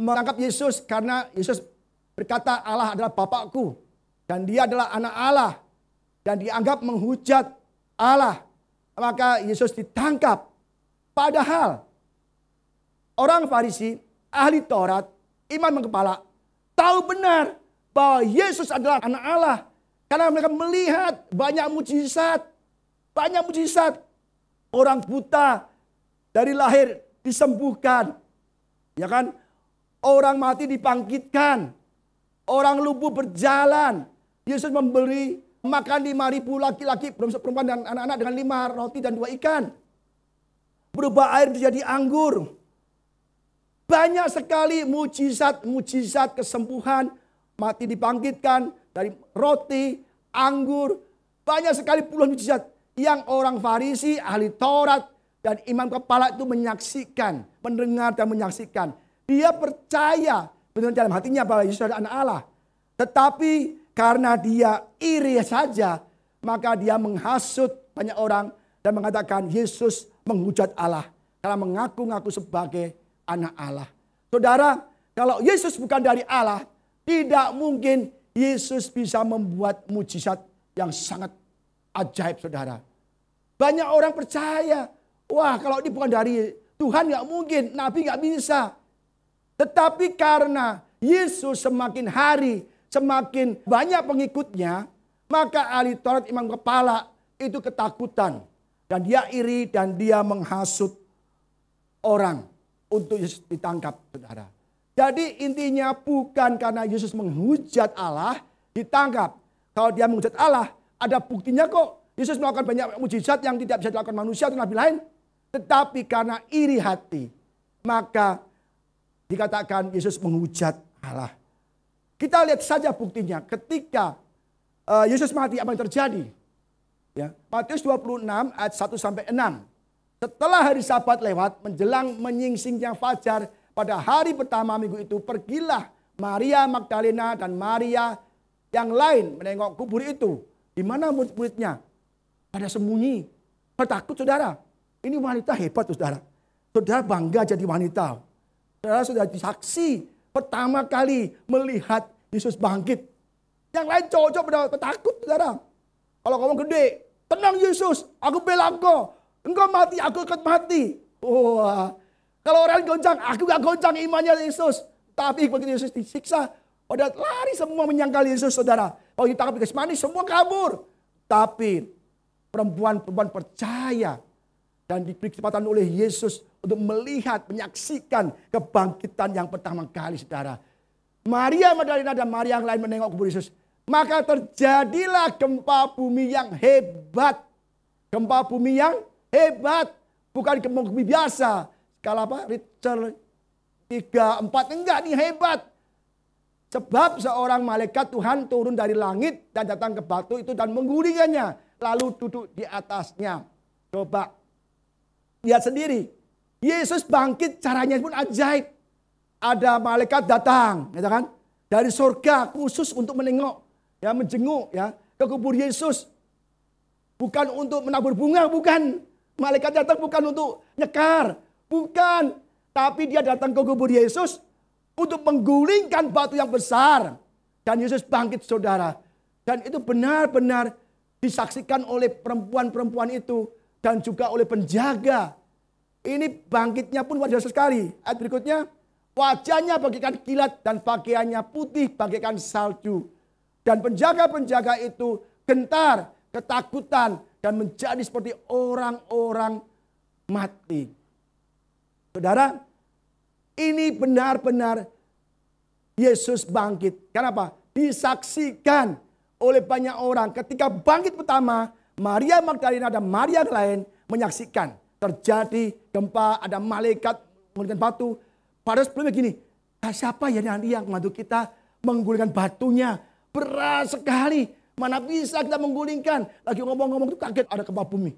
menangkap Yesus karena Yesus berkata Allah adalah Bapakku dan dia adalah anak Allah dan dianggap menghujat Allah. Maka Yesus ditangkap. Padahal orang Farisi, ahli Taurat, imam yang kepala tahu benar bahwa Yesus adalah anak Allah. Karena mereka melihat banyak mujizat. Banyak mujizat. Orang buta dari lahir disembuhkan. Ya kan? Orang mati dibangkitkan. Orang lumpuh berjalan. Yesus memberi makan 5.000 laki-laki, perempuan dan anak-anak dengan 5 roti dan 2 ikan. Berubah air menjadi anggur. Banyak sekali mujizat kesembuhan. Mati dibangkitkan dari roti, anggur. Banyak sekali puluhan mujizat yang orang Farisi, ahli Taurat, dan imam kepala itu menyaksikan, mendengar dan menyaksikan. Dia percaya benar dalam hatinya bahwa Yesus adalah anak Allah. Tetapi karena dia iri saja, maka dia menghasut banyak orang dan mengatakan Yesus menghujat Allah karena mengaku-ngaku sebagai anak Allah. Saudara, kalau Yesus bukan dari Allah, tidak mungkin Yesus bisa membuat mujizat yang sangat ajaib saudara. Banyak orang percaya, wah kalau ini bukan dari Tuhan nggak mungkin, Nabi nggak bisa. Tetapi karena Yesus semakin hari semakin banyak pengikutnya, maka ahli Taurat imam kepala itu ketakutan. Dan dia iri dan dia menghasut orang untuk Yesus ditangkap saudara. Jadi intinya bukan karena Yesus menghujat Allah ditangkap. Kalau dia menghujat Allah ada buktinya kok. Yesus melakukan banyak mujizat yang tidak bisa dilakukan manusia atau nabi lain. Tetapi karena iri hati maka dikatakan Yesus menghujat Allah. Kita lihat saja buktinya ketika Yesus mati apa yang terjadi. Ya, Matius 26 ayat 1 sampai 6. Setelah hari Sabat lewat menjelang menyingsingnya fajar pada hari pertama minggu itu pergilah Maria Magdalena dan Maria yang lain menengok kubur itu. Di mana murid-muridnya? Pada sembunyi. Takut saudara. Ini wanita hebat saudara. Saudara bangga jadi wanita. Saudara sudah disaksi pertama kali melihat Yesus bangkit. Yang lain cowok-cowok pada takut saudara. Kalau ngomong gede, tenang Yesus, aku bela engkau. Engkau mati, aku ikut mati. Wah, kalau orang goncang, aku gak goncang imannya Yesus. Tapi begitu Yesus disiksa, pada lari semua menyangkal Yesus saudara. Kalau ditangkap di Getsemani semua kabur. Tapi perempuan-perempuan percaya dan diberi kesempatan oleh Yesus untuk melihat, menyaksikan kebangkitan yang pertama kali saudara. Maria Magdalena dan Maria yang lain menengok kubur Yesus. Maka terjadilah gempa bumi yang hebat. Gempa bumi yang hebat. Bukan gempa bumi biasa. Skala apa? Richter 3, 4. Enggak, ini hebat. Sebab seorang malaikat Tuhan turun dari langit dan datang ke batu itu dan menggulingkannya. Lalu duduk di atasnya. Coba lihat sendiri. Yesus bangkit caranya pun ajaib. Ada malaikat datang, ya kan? Dari surga khusus untuk menengok, ya menjenguk, ya ke kubur Yesus. Bukan untuk menabur bunga, bukan. Malaikat datang bukan untuk nyekar, bukan. Tapi dia datang ke kubur Yesus untuk menggulingkan batu yang besar. Dan Yesus bangkit saudara. Dan itu benar-benar disaksikan oleh perempuan-perempuan itu. Dan juga oleh penjaga. Ini bangkitnya pun luar biasa sekali. Ayat berikutnya. Wajahnya bagaikan kilat dan pakaiannya putih bagaikan salju. Dan penjaga-penjaga itu gentar, ketakutan. Dan menjadi seperti orang-orang mati. Saudara, ini benar-benar Yesus bangkit. Kenapa? Disaksikan oleh banyak orang. Ketika bangkit pertama, Maria Magdalena dan Maria yang lain menyaksikan. Terjadi gempa, ada malaikat menggulingkan batu. Padahal sebelumnya gini, siapa ya nanti yang membantu kita menggulingkan batunya? Berat sekali, mana bisa kita menggulingkan. Lagi ngomong-ngomong itu kaget ada gempa bumi.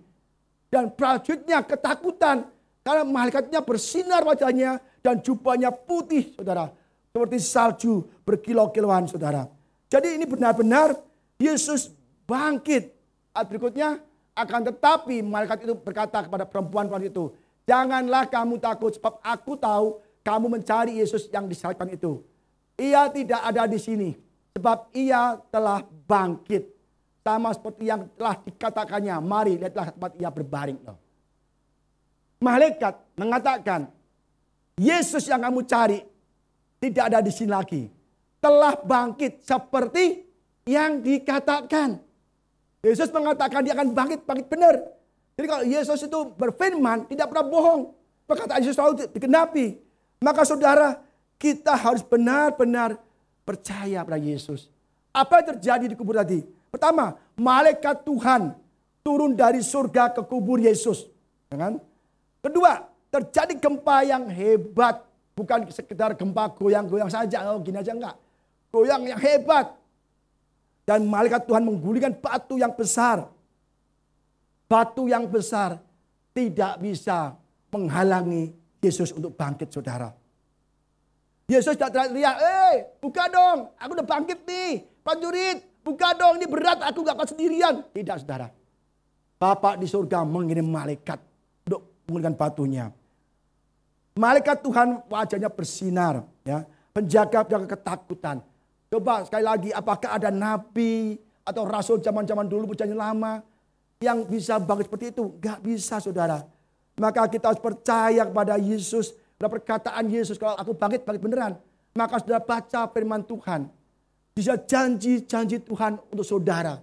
Dan prajuritnya ketakutan. Karena malaikatnya bersinar wajahnya dan jubahnya putih saudara. Seperti salju berkilau-kilauan saudara. Jadi ini benar-benar Yesus bangkit. Ayat berikutnya, akan tetapi malaikat itu berkata kepada perempuan itu. Janganlah kamu takut sebab aku tahu kamu mencari Yesus yang disalibkan itu. Ia tidak ada di sini. Sebab ia telah bangkit. Sama seperti yang telah dikatakannya. Mari lihatlah tempat ia berbaring. Malaikat mengatakan, Yesus yang kamu cari tidak ada di sini lagi. Telah bangkit seperti yang dikatakan. Yesus mengatakan dia akan bangkit benar. Jadi kalau Yesus itu berfirman tidak pernah bohong. Perkataan Yesus selalu digenapi. Maka saudara, kita harus benar-benar percaya pada Yesus. Apa yang terjadi di kubur tadi? Pertama, malaikat Tuhan turun dari surga ke kubur Yesus. Kan? Kedua, terjadi gempa yang hebat. Bukan sekedar gempa goyang-goyang saja. Oh, gini aja enggak. Goyang yang hebat. Dan malaikat Tuhan menggulingkan batu yang besar. Batu yang besar tidak bisa menghalangi Yesus untuk bangkit saudara. Yesus tidak teriak, buka dong, aku udah bangkit nih. Prajurit, buka dong, ini berat, aku gak akan sendirian. Tidak saudara. Bapa di surga mengirim malaikat untuk menggulingkan batunya. Malaikat Tuhan wajahnya bersinar. Ya, penjaga-penjaga ketakutan. Coba sekali lagi, apakah ada nabi atau rasul zaman-zaman dulu perjanjian lama yang bisa bangkit seperti itu? Gak bisa saudara. Maka kita harus percaya kepada Yesus. Pada perkataan Yesus, kalau aku bangkit beneran. Maka saudara baca firman Tuhan. Bisa janji-janji Tuhan untuk saudara.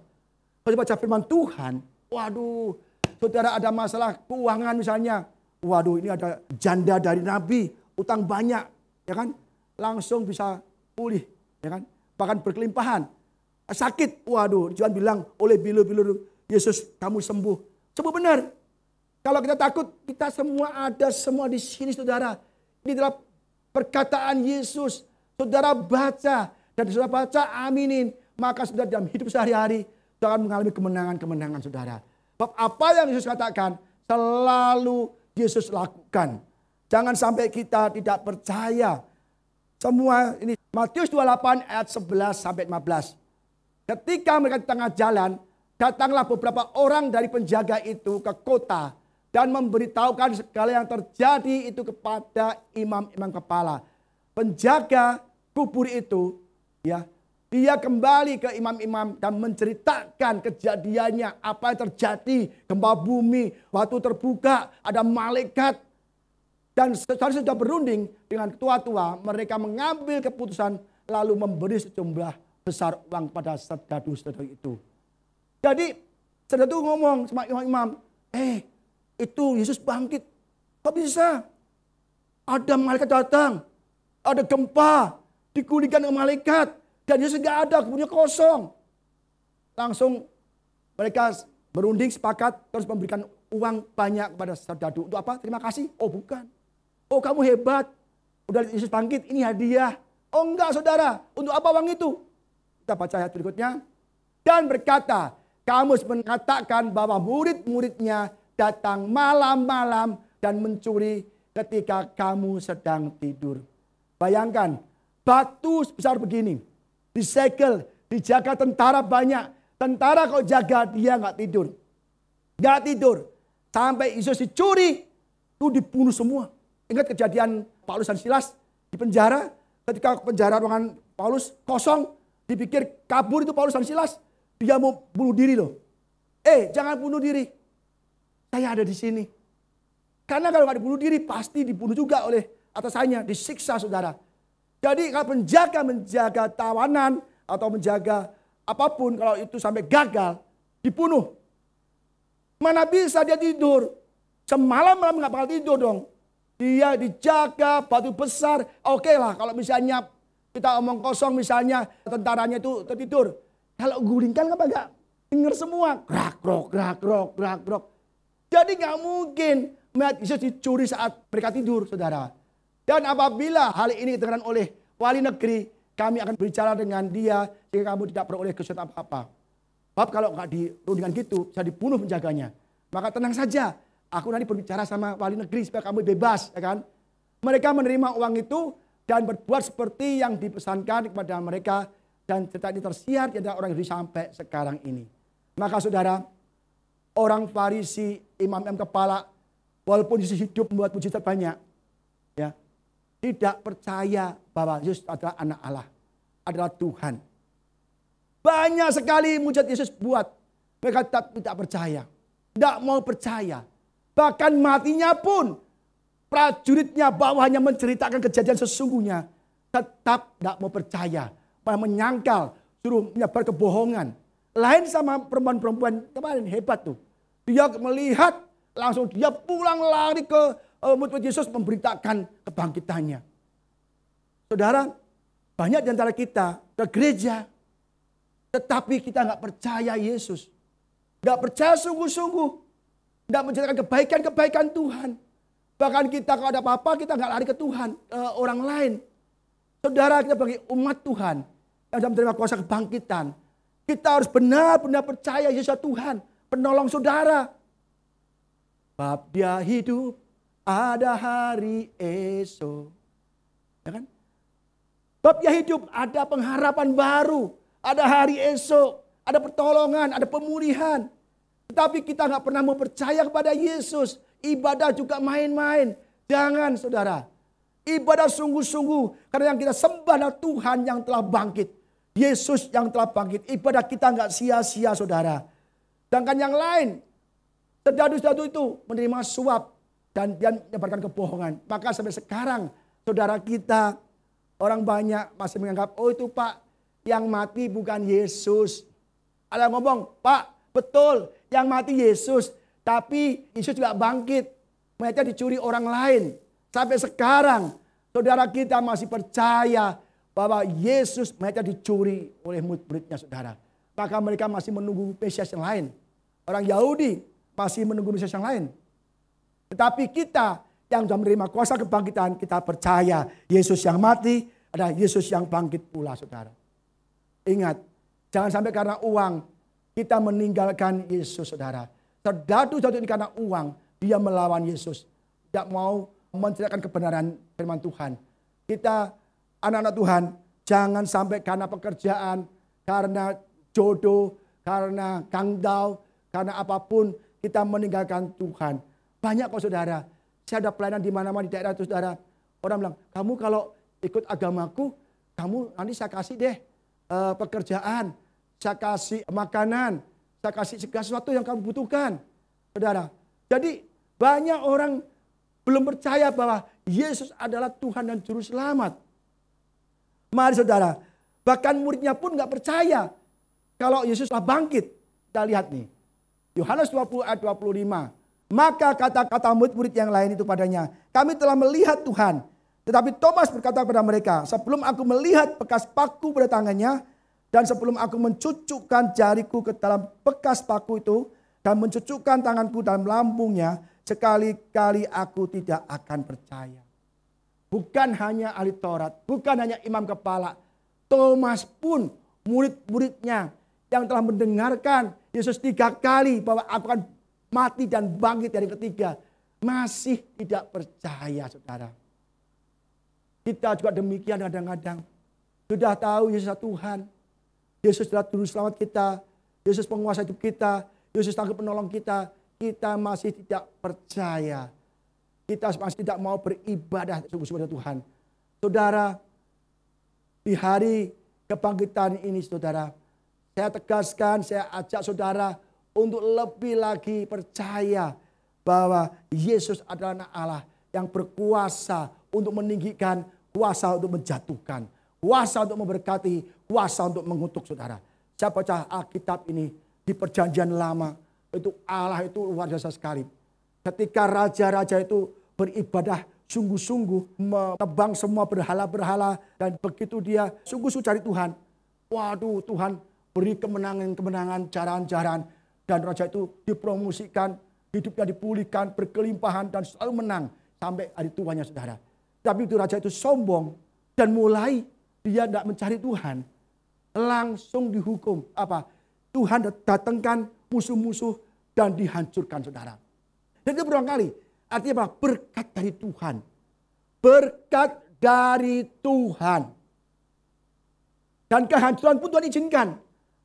Kalau baca firman Tuhan, waduh, saudara ada masalah keuangan misalnya. Waduh, ini ada janda dari nabi, utang banyak, ya kan? Langsung bisa pulih, ya kan? Bahkan berkelimpahan. Sakit, waduh, Tuhan bilang oleh bilur-bilur Yesus kamu sembuh. Sembuh benar. Kalau kita takut, kita semua ada semua di sini saudara. Ini adalah perkataan Yesus. Saudara baca dan saudara baca aminin. Maka saudara dalam hidup sehari-hari saudara akan mengalami kemenangan-kemenangan saudara. Sebab apa yang Yesus katakan selalu Yesus lakukan. Jangan sampai kita tidak percaya. Semua ini Matius 28 ayat 11 sampai 15. Ketika mereka di tengah jalan, datanglah beberapa orang dari penjaga itu ke kota dan memberitahukan segala yang terjadi itu kepada imam-imam kepala. Penjaga kubur itu, ya, dia kembali ke imam-imam dan menceritakan kejadiannya, apa yang terjadi, gempa bumi, batu terbuka, ada malaikat. Dan setelah sudah berunding dengan ketua-tua, mereka mengambil keputusan lalu memberi sejumlah besar uang pada serdadu-serdadu itu. Jadi serdadu ngomong sama imam-imam, itu Yesus bangkit. Kok bisa? Ada malaikat datang, ada gempa, digulingkan oleh malaikat, dan Yesus gak ada, kemudian kosong. Langsung mereka berunding sepakat terus memberikan uang banyak kepada serdadu. Untuk apa? Terima kasih? Oh bukan. Oh kamu hebat, udah Yesus bangkit, ini hadiah. Oh enggak saudara, untuk apa uang itu? Kita baca ayat berikutnya. Dan berkata, kamu mengatakan bahwa murid-muridnya datang malam-malam dan mencuri ketika kamu sedang tidur. Bayangkan, batu sebesar begini, disegel, dijaga tentara banyak. Tentara kok jaga, dia nggak tidur. Nggak tidur. Sampai Yesus dicuri, itu dibunuh semua. Ingat kejadian Paulus dan Silas di penjara. Ketika penjara ruangan Paulus kosong, dipikir kabur itu Paulus dan Silas. Dia mau bunuh diri loh. Jangan bunuh diri. Saya ada di sini. Karena kalau nggak dibunuh diri pasti dibunuh juga oleh atasannya, disiksa saudara. Jadi kalau menjaga tawanan atau menjaga apapun, kalau itu sampai gagal, dibunuh. Mana bisa dia tidur? Semalam-malam nggak bakal tidur dong. Dia dijaga batu besar. Oke lah kalau misalnya kita omong kosong misalnya tentaranya itu tertidur. Kalau gulingkan apa enggak? Dengar semua. Grak, grok, grak, grok, grak, grok. Jadi nggak mungkin Yesus dicuri saat mereka tidur, saudara. Dan apabila hal ini diterangkan oleh wali negeri, kami akan berbicara dengan dia sehingga kamu tidak peroleh kesulitan apa-apa. Bab kalau nggak dirundingan gitu, bisa dibunuh penjaganya. Maka tenang saja, aku nanti berbicara sama wali negeri supaya kamu bebas, ya kan? Mereka menerima uang itu dan berbuat seperti yang dipesankan kepada mereka dan cerita ini tersiar di antara orang Yahudi sampai sekarang ini. Maka saudara, orang Farisi, imam-imam kepala, walaupun Yesus hidup membuat mujizat banyak, ya, tidak percaya bahwa Yesus adalah anak Allah, adalah Tuhan. Banyak sekali mujizat Yesus buat, mereka tetap tidak percaya, tidak mau percaya. Bahkan matinya pun, prajuritnya bawahnya menceritakan kejadian sesungguhnya, tetap tidak mau percaya, malah menyangkal, suruh menyebar kebohongan. Lain sama perempuan-perempuan kemarin hebat tuh. Dia melihat langsung dia pulang lari ke murid Yesus memberitakan kebangkitannya. Saudara, banyak di antara kita ke gereja, tetapi kita nggak percaya Yesus, nggak percaya sungguh-sungguh, nggak menceritakan kebaikan-kebaikan Tuhan. Bahkan kita kalau ada apa-apa kita nggak lari ke Tuhan, orang lain. Saudara, kita bagi umat Tuhan yang sudah menerima kuasa kebangkitan, kita harus benar-benar percaya Yesus Tuhan, penolong saudara. Bab dia hidup, ada hari esok. Ya kan? Bab dia hidup, ada pengharapan baru. Ada hari esok, ada pertolongan, ada pemulihan. Tetapi kita nggak pernah mau percaya kepada Yesus. Ibadah juga main-main. Jangan saudara. Ibadah sungguh-sungguh. Karena yang kita sembah adalah Tuhan yang telah bangkit. Yesus yang telah bangkit. Ibadah kita nggak sia-sia saudara. Sedangkan yang lain, sedadu-sedadu itu menerima suap dan dia menyebarkan kebohongan. Maka sampai sekarang saudara kita, orang banyak masih menganggap, oh itu Pak, yang mati bukan Yesus. Ada yang ngomong, Pak betul yang mati Yesus. Tapi Yesus juga bangkit. Mayatnya dicuri orang lain. Sampai sekarang saudara kita masih percaya bahwa Yesus mayatnya dicuri oleh murid-muridnya saudara. Maka mereka masih menunggu Mesias yang lain. Orang Yahudi masih menunggu Mesias yang lain. Tetapi kita yang sudah menerima kuasa kebangkitan, kita percaya Yesus yang mati adalah Yesus yang bangkit pula saudara. Ingat, jangan sampai karena uang kita meninggalkan Yesus saudara. Serdadu-serdadu ini karena uang, dia melawan Yesus. Tidak mau menceritakan kebenaran firman Tuhan. Kita anak-anak Tuhan, jangan sampai karena pekerjaan, karena jodoh, karena kangdau, karena apapun kita meninggalkan Tuhan. Banyak kok saudara, saya ada pelayanan di mana-mana di daerah itu saudara. Orang bilang, kamu kalau ikut agamaku, kamu nanti saya kasih deh pekerjaan, saya kasih makanan, saya kasih segala sesuatu yang kamu butuhkan. Saudara, jadi banyak orang belum percaya bahwa Yesus adalah Tuhan dan Juru Selamat. Mari saudara, bahkan muridnya pun nggak percaya kalau Yesus telah bangkit. Kita lihat nih, Yohanes 20 ayat 25. Maka kata-kata murid-murid yang lain itu padanya, kami telah melihat Tuhan. Tetapi Thomas berkata kepada mereka, sebelum aku melihat bekas paku pada tangannya, dan sebelum aku mencucukkan jariku ke dalam bekas paku itu, dan mencucukkan tanganku dalam lambungnya, sekali-kali aku tidak akan percaya. Bukan hanya ahli Taurat, bukan hanya imam kepala. Thomas pun murid-muridnya yang telah mendengarkan Yesus 3 kali bahwa aku akan mati dan bangkit dari ketiga. Masih tidak percaya saudara. Kita juga demikian kadang-kadang. Sudah tahu Yesus adalah Tuhan. Yesus adalah Juru Selamat kita. Yesus penguasa hidup kita. Yesus tangguh penolong kita. Kita masih tidak percaya. kita masih tidak mau beribadah sungguh-sungguh kepada Tuhan. Saudara, di hari kebangkitan ini saudara, saya tegaskan, saya ajak saudara untuk lebih lagi percaya bahwa Yesus adalah anak Allah yang berkuasa untuk meninggikan, kuasa untuk menjatuhkan, kuasa untuk memberkati, kuasa untuk mengutuk saudara. Saya baca Alkitab ini di perjanjian lama, itu Allah itu luar biasa sekali. Ketika raja-raja itu beribadah sungguh-sungguh, menebang semua berhala-berhala, dan begitu dia sungguh-sungguh cari Tuhan, waduh, Tuhan beri kemenangan-kemenangan, jaran-jaran, dan raja itu dipromosikan, hidupnya dipulihkan, berkelimpahan, dan selalu menang sampai hari tuanya saudara. Tapi itu raja itu sombong, dan mulai dia tidak mencari Tuhan, langsung dihukum. Apa? Tuhan datangkan musuh-musuh dan dihancurkan saudara. Dan itu berulang kali. Artinya apa? Berkat dari Tuhan. Berkat dari Tuhan. Dan kehancuran pun Tuhan izinkan.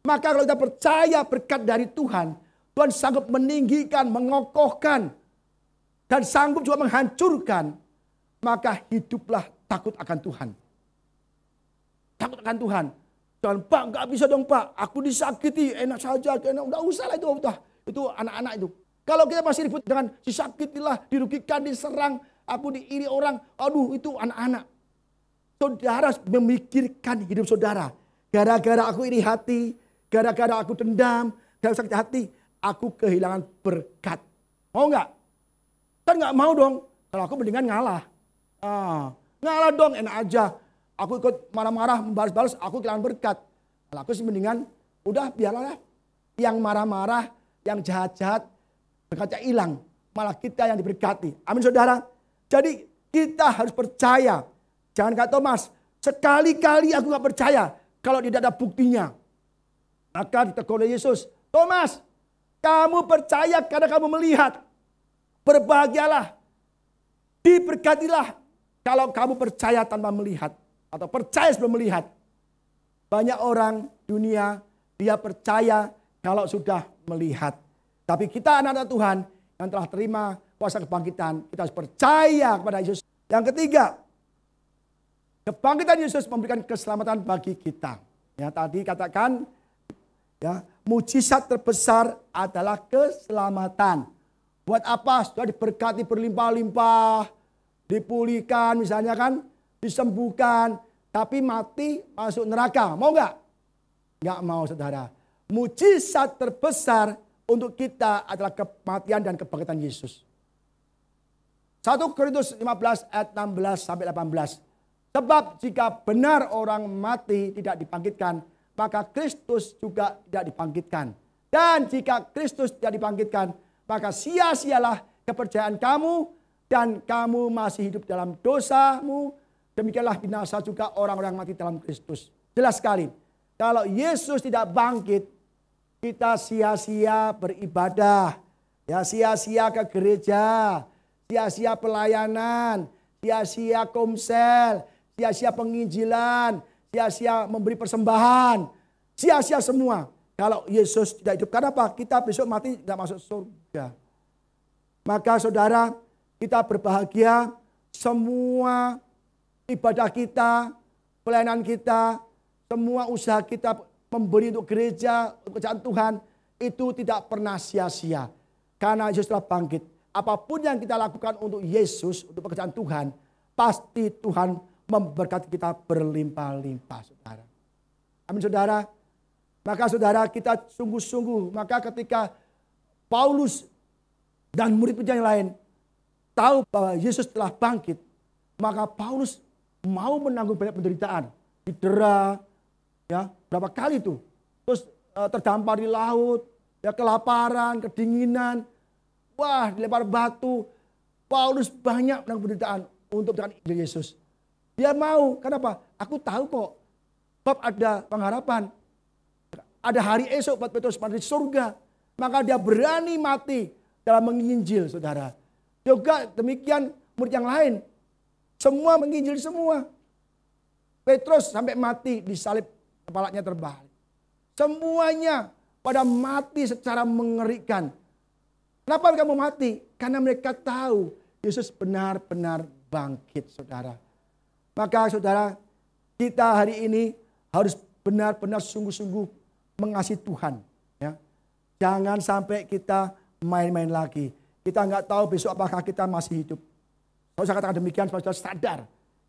Maka kalau kita percaya berkat dari Tuhan, Tuhan sanggup meninggikan, mengokohkan, dan sanggup juga menghancurkan. Maka hiduplah takut akan Tuhan. Takut akan Tuhan. Jangan, Pak, nggak bisa dong Pak, aku disakiti, enak saja, nggak usah lah itu anak-anak itu. Kalau kita masih ribut dengan disakitilah, dirugikan, diserang, aku diiri orang, aduh itu anak-anak. Saudara memikirkan hidup saudara. Gara-gara aku iri hati, gara-gara aku dendam, gara-gara sakit hati, aku kehilangan berkat. Mau nggak? Kan nggak mau dong. Kalau aku mendingan ngalah. Ngalah dong, enak aja. Aku ikut marah-marah, membalas-balas, aku kehilangan berkat. Kalau aku sih mendingan, udah biarlah. Yang marah-marah, yang jahat-jahat, berkatnya hilang. Malah kita yang diberkati. Amin saudara. Jadi kita harus percaya. Jangan kata Thomas, sekali-kali aku gak percaya kalau tidak ada buktinya. Maka ditegur oleh Yesus, Thomas, kamu percaya karena kamu melihat. Berbahagialah, diberkatilah kalau kamu percaya tanpa melihat. Atau percaya sebelum melihat. Banyak orang dunia, dia percaya kalau sudah melihat. Tapi kita anak-anak Tuhan yang telah terima kuasa kebangkitan, kita harus percaya kepada Yesus. Yang ketiga, kebangkitan Yesus memberikan keselamatan bagi kita. Ya, tadi katakan, ya, mujizat terbesar adalah keselamatan. Buat apa? Sudah diberkati berlimpah-limpah, dipulihkan misalnya kan, disembuhkan, tapi mati masuk neraka. Mau nggak? Nggak mau saudara. Mujizat terbesar untuk kita adalah kematian dan kebangkitan Yesus. 1 Korintus 15 ayat 16 sampai 18. Sebab jika benar orang mati tidak dibangkitkan, maka Kristus juga tidak dibangkitkan. Dan jika Kristus tidak dibangkitkan, maka sia-sialah kepercayaan kamu dan kamu masih hidup dalam dosamu. Demikianlah binasa juga orang-orang mati dalam Kristus. Jelas sekali. Kalau Yesus tidak bangkit, kita sia-sia beribadah. Ya, sia-sia ke gereja. Sia-sia pelayanan. Sia-sia komsel. Sia-sia penginjilan. Sia-sia memberi persembahan. Sia-sia semua. Kalau Yesus tidak hidup. Karena apa? Kita besok mati tidak masuk surga. Maka saudara, kita berbahagia. Semua ibadah kita, pelayanan kita, semua usaha kita memberi untuk gereja, untuk kerjaan Tuhan, itu tidak pernah sia-sia. Karena Yesus telah bangkit. Apapun yang kita lakukan untuk Yesus, untuk pekerjaan Tuhan, pasti Tuhan memberkati kita berlimpah-limpah, saudara. Amin, saudara. Maka saudara, kita sungguh-sungguh, maka ketika Paulus dan murid-murid yang lain tahu bahwa Yesus telah bangkit, maka Paulus mau menanggung banyak penderitaan, didera, ya berapa kali tuh, terus terdampar di laut, ya kelaparan, kedinginan, wah dilempar batu. Paulus banyak menanggung penderitaan untuk dengan Yesus. Dia mau, kenapa? Aku tahu kok, bab ada pengharapan, ada hari esok buat Petrus mati di surga, maka dia berani mati dalam menginjil, saudara. Juga demikian murid yang lain. Semua menginjil semua. Petrus sampai mati disalib, kepalanya terbalik. Semuanya pada mati secara mengerikan. Kenapa mereka mau mati? Karena mereka tahu Yesus benar-benar bangkit, saudara. Maka saudara, kita hari ini harus benar-benar sungguh-sungguh mengasihi Tuhan. Ya. Jangan sampai kita main-main lagi. Kita nggak tahu besok apakah kita masih hidup. Kalau saya katakan demikian, saudara sadar.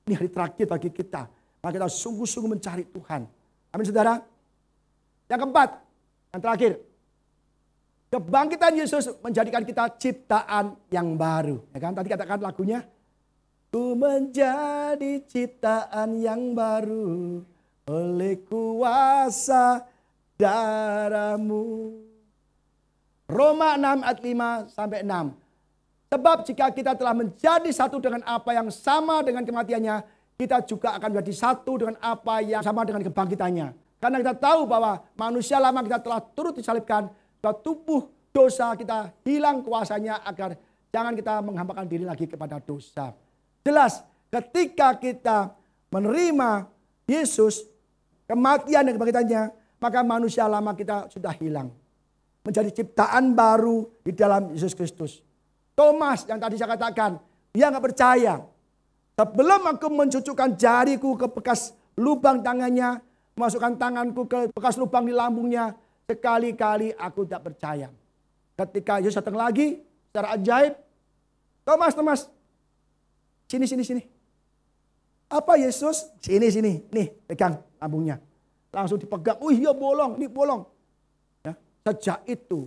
Ini hari terakhir bagi kita. Maka kita sungguh-sungguh mencari Tuhan. Amin, saudara. Yang keempat, yang terakhir. Kebangkitan Yesus menjadikan kita ciptaan yang baru. Ya kan? Tadi katakan lagunya. Ku menjadi ciptaan yang baru oleh kuasa darah-Mu. Roma 6 ayat 5 sampai 6. Sebab jika kita telah menjadi satu dengan apa yang sama dengan kematiannya, kita juga akan menjadi satu dengan apa yang sama dengan kebangkitannya. Karena kita tahu bahwa manusia lama kita telah turut disalibkan, bahwa tubuh dosa kita hilang kuasanya agar jangan kita menghampakan diri lagi kepada dosa. Jelas ketika kita menerima Yesus, kematian dan kebangkitannya, maka manusia lama kita sudah hilang. Menjadi ciptaan baru di dalam Yesus Kristus. Thomas yang tadi saya katakan, dia nggak percaya. Sebelum aku mencucukkan jariku ke bekas lubang tangannya, masukkan tanganku ke bekas lubang di lambungnya, sekali-kali aku tidak percaya. Ketika Yesus datang lagi secara ajaib, Thomas, sini. Apa Yesus? Sini, nih pegang lambungnya. Langsung dipegang, iya bolong, ini bolong. Ya, sejak itu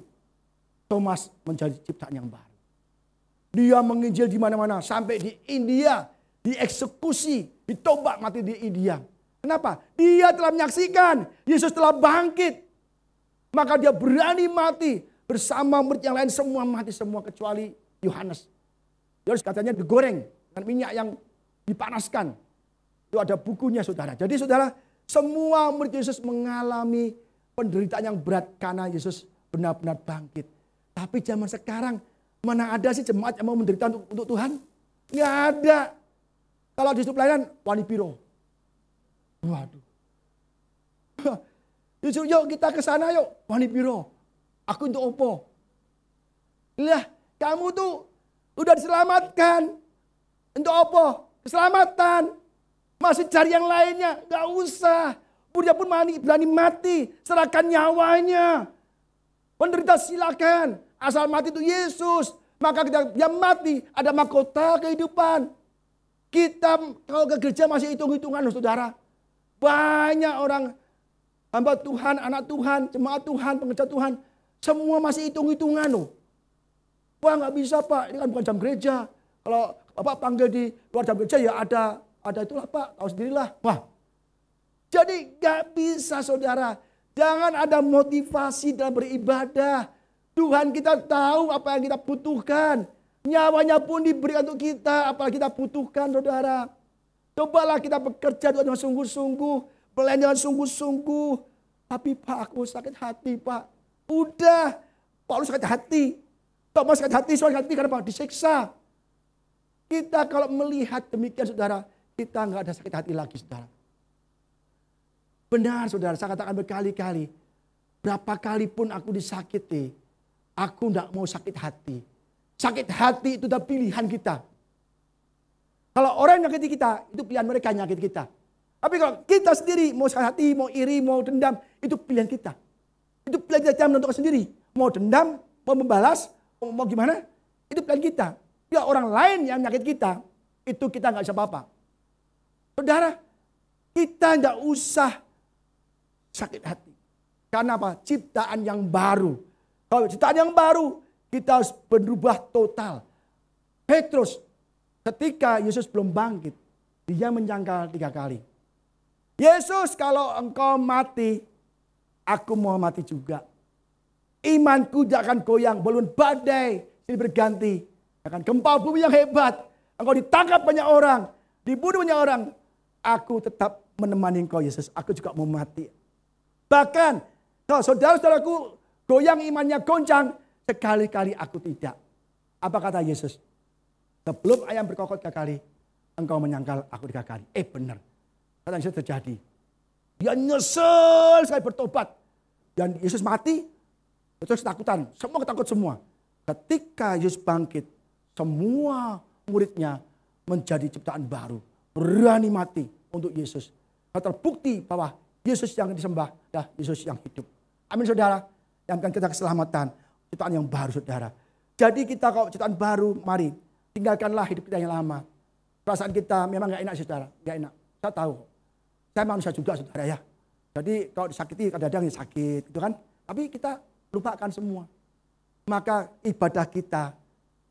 Thomas menjadi ciptaan yang baru. Dia menginjil di mana-mana, sampai di India, dieksekusi, ditembak mati di India. Kenapa? Dia telah menyaksikan Yesus telah bangkit. Maka dia berani mati bersama murid yang lain, semua mati semua kecuali Yohanes. Yohanes katanya digoreng dengan minyak yang dipanaskan. Itu ada bukunya, saudara. Jadi saudara, semua murid Yesus mengalami penderitaan yang berat karena Yesus benar-benar bangkit. Tapi zaman sekarang mana ada sih jemaat yang mau menderita untuk Tuhan? Nggak ada. Kalau di pelayanan, wani piro. Waduh. Yuk kita ke sana yuk, wani piro. Aku untuk opo? Lah, kamu tuh udah diselamatkan. Untuk opo? Keselamatan. Masih cari yang lainnya, nggak usah. Dia pun berani mati, serahkan nyawanya. Penderita silakan. Asal mati itu Yesus. Maka dia mati, ada mahkota kehidupan. Kita kalau ke gereja masih hitung-hitungan loh, saudara. Banyak orang hamba Tuhan, anak Tuhan, jemaat Tuhan, pengerja Tuhan. Semua masih hitung-hitungan loh. Wah nggak bisa Pak, ini kan bukan jam gereja. Kalau Bapak panggil di luar jam gereja ya ada itulah Pak, tahu sendirilah. Wah, jadi nggak bisa saudara. Jangan ada motivasi dalam beribadah. Tuhan kita tahu apa yang kita butuhkan. Nyawanya pun diberikan untuk kita, apa yang kita butuhkan saudara. Cobalah kita bekerja dengan sungguh-sungguh. Pelayan dengan sungguh-sungguh. Tapi Pak aku sakit hati Pak. Udah, Paulus sakit hati. Thomas sakit hati, soal hati karena Pak disiksa. Kita kalau melihat demikian saudara, kita nggak ada sakit hati lagi saudara. Benar saudara, saya katakan berkali-kali. Berapa kali pun aku disakiti, aku tidak mau sakit hati. Sakit hati itu adalah pilihan kita. Kalau orang yang nyakiti kita, itu pilihan mereka yang nyakiti kita. Tapi kalau kita sendiri mau sakit hati, mau iri, mau dendam, itu pilihan kita. Itu pilihan kita menentukan sendiri. Mau dendam, mau membalas, mau gimana, itu pilihan kita. Ya orang lain yang nyakit kita, itu kita nggak bisa apa-apa. Saudara, kita nggak usah sakit hati. Karena apa? Ciptaan yang baru. Kalau ciptaan yang baru, kita harus berubah total. Petrus, ketika Yesus belum bangkit, dia menyangkal 3 kali. Yesus, kalau engkau mati, aku mau mati juga. Imanku tidak akan goyang, walaupun badai silih berganti. Akan gempa bumi yang hebat. Engkau ditangkap banyak orang, dibunuh banyak orang. Aku tetap menemani engkau Yesus, aku juga mau mati. Bahkan kalau saudara-saudaraku goyang imannya goncang, sekali-kali aku tidak. Apa kata Yesus? Sebelum ayam berkokok 3 kali, engkau menyangkal aku 3 kali. Benar. Kata Yesus terjadi. Dia nyesel sekali bertobat. Dan Yesus mati, terus ketakutan. Semua ketakut semua. Ketika Yesus bangkit, semua muridnya menjadi ciptaan baru. Berani mati untuk Yesus. Karena terbukti bahwa Yesus yang disembah adalah Yesus yang hidup. Amin saudara. Yang akan kita keselamatan. Ciptaan yang baru saudara. Jadi kita kalau ciptaan baru, mari tinggalkanlah hidup kita yang lama. Perasaan kita memang gak enak saudara. Gak enak. Saya tahu. Saya manusia juga saudara ya. Jadi kalau disakiti kadang-kadang ya sakit gitu kan. Tapi kita lupakan semua. Maka ibadah kita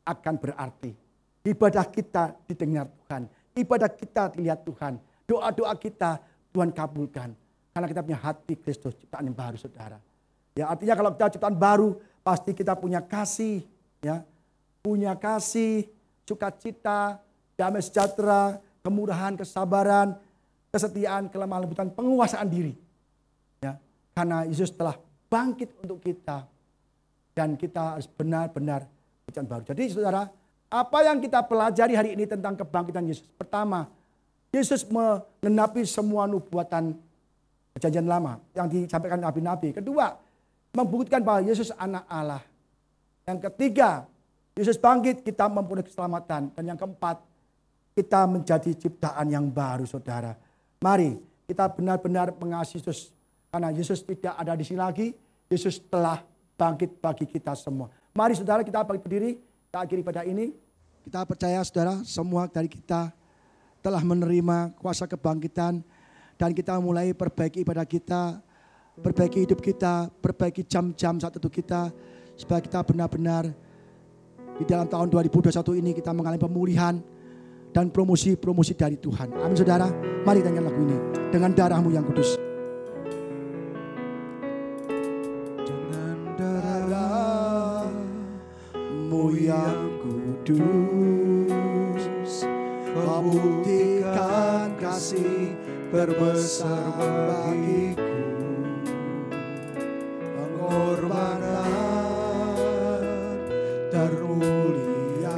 akan berarti. Ibadah kita didengar Tuhan. Ibadah kita dilihat Tuhan. Doa-doa kita Tuhan kabulkan. Karena kita punya hati Kristus, ciptaan yang baru saudara. Ya, artinya kalau kita ciptaan baru, pasti kita punya kasih. Ya, punya kasih, sukacita, damai sejahtera, kemurahan, kesabaran, kesetiaan, kelemah lembutan, penguasaan diri. Ya, karena Yesus telah bangkit untuk kita. Dan kita harus benar-benar ciptaan baru. Jadi saudara, apa yang kita pelajari hari ini tentang kebangkitan Yesus? Pertama, Yesus menggenapi semua nubuatan perjanjian lama yang disampaikan nabi-nabi. Kedua, membuktikan bahwa Yesus anak Allah. Yang ketiga, Yesus bangkit, kita mempunyai keselamatan. Dan yang keempat, kita menjadi ciptaan yang baru saudara. Mari kita benar-benar mengasihi Yesus. Karena Yesus tidak ada di sini lagi. Yesus telah bangkit bagi kita semua. Mari saudara kita bangkit berdiri. Kita akhiri pada ini. Kita percaya saudara semua dari kita telah menerima kuasa kebangkitan. Dan kita mulai perbaiki ibadah kita. Perbaiki hidup kita. Perbaiki jam-jam saat itu kita. Supaya kita benar-benar di dalam tahun 2021 ini kita mengalami pemulihan. Dan promosi-promosi dari Tuhan. Amin saudara. Mari dengarkan lagu ini. Dengan darah-Mu yang kudus. Yang kudus, Kau buktikan kasih terbesar bagiku, pengorbanan termulia,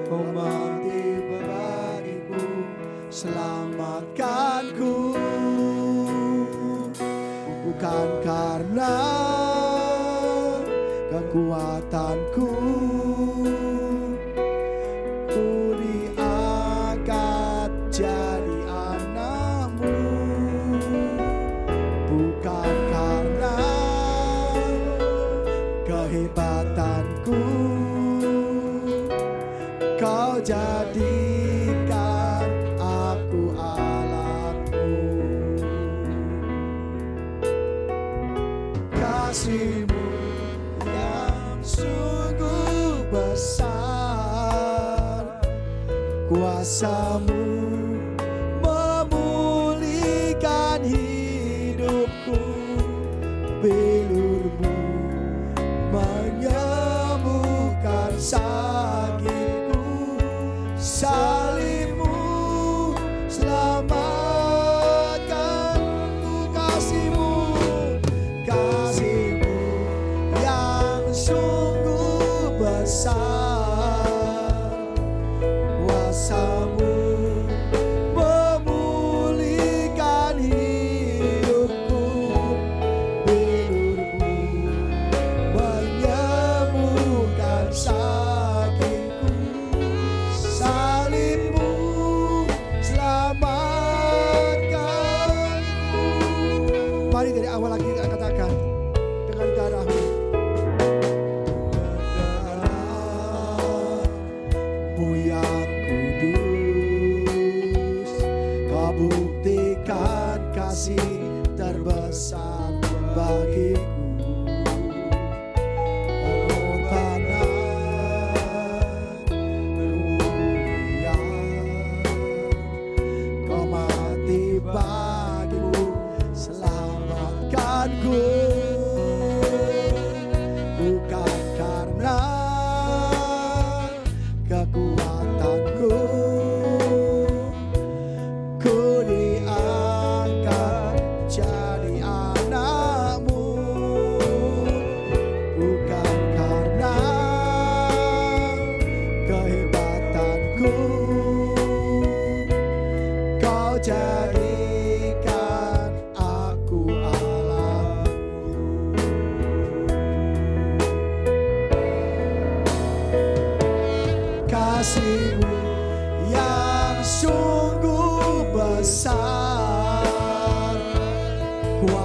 Kau mati bagiku, selamatkanku, bukan karena kekuatanku, ku diangkat jadi anak-Mu, bukan karena kehebatanku, Kau jadikan aku alatmu. Kasih-Mu sungguh besar, kuasa-Mu memulihkan hidupku, bilur-Mu menyembuhkan sakitku, salib-Mu selamatkanku, kasih-Mu, kasih-Mu yang sungguh besar, kuasa-Mu memulihkan hidupku, bilur-Mu menyembuhkan sakitku, salib-Mu selamatkanku. Mari dari awal lagi kita katakan dengan darah-Mu. Yang kudus, Kau buktikan kasih terbesar bagiku, pengorbanan termulia, Kau mati bagiku, selamatkanku, bukan karena kekuatanku, ku diangkat jadi anak-Mu,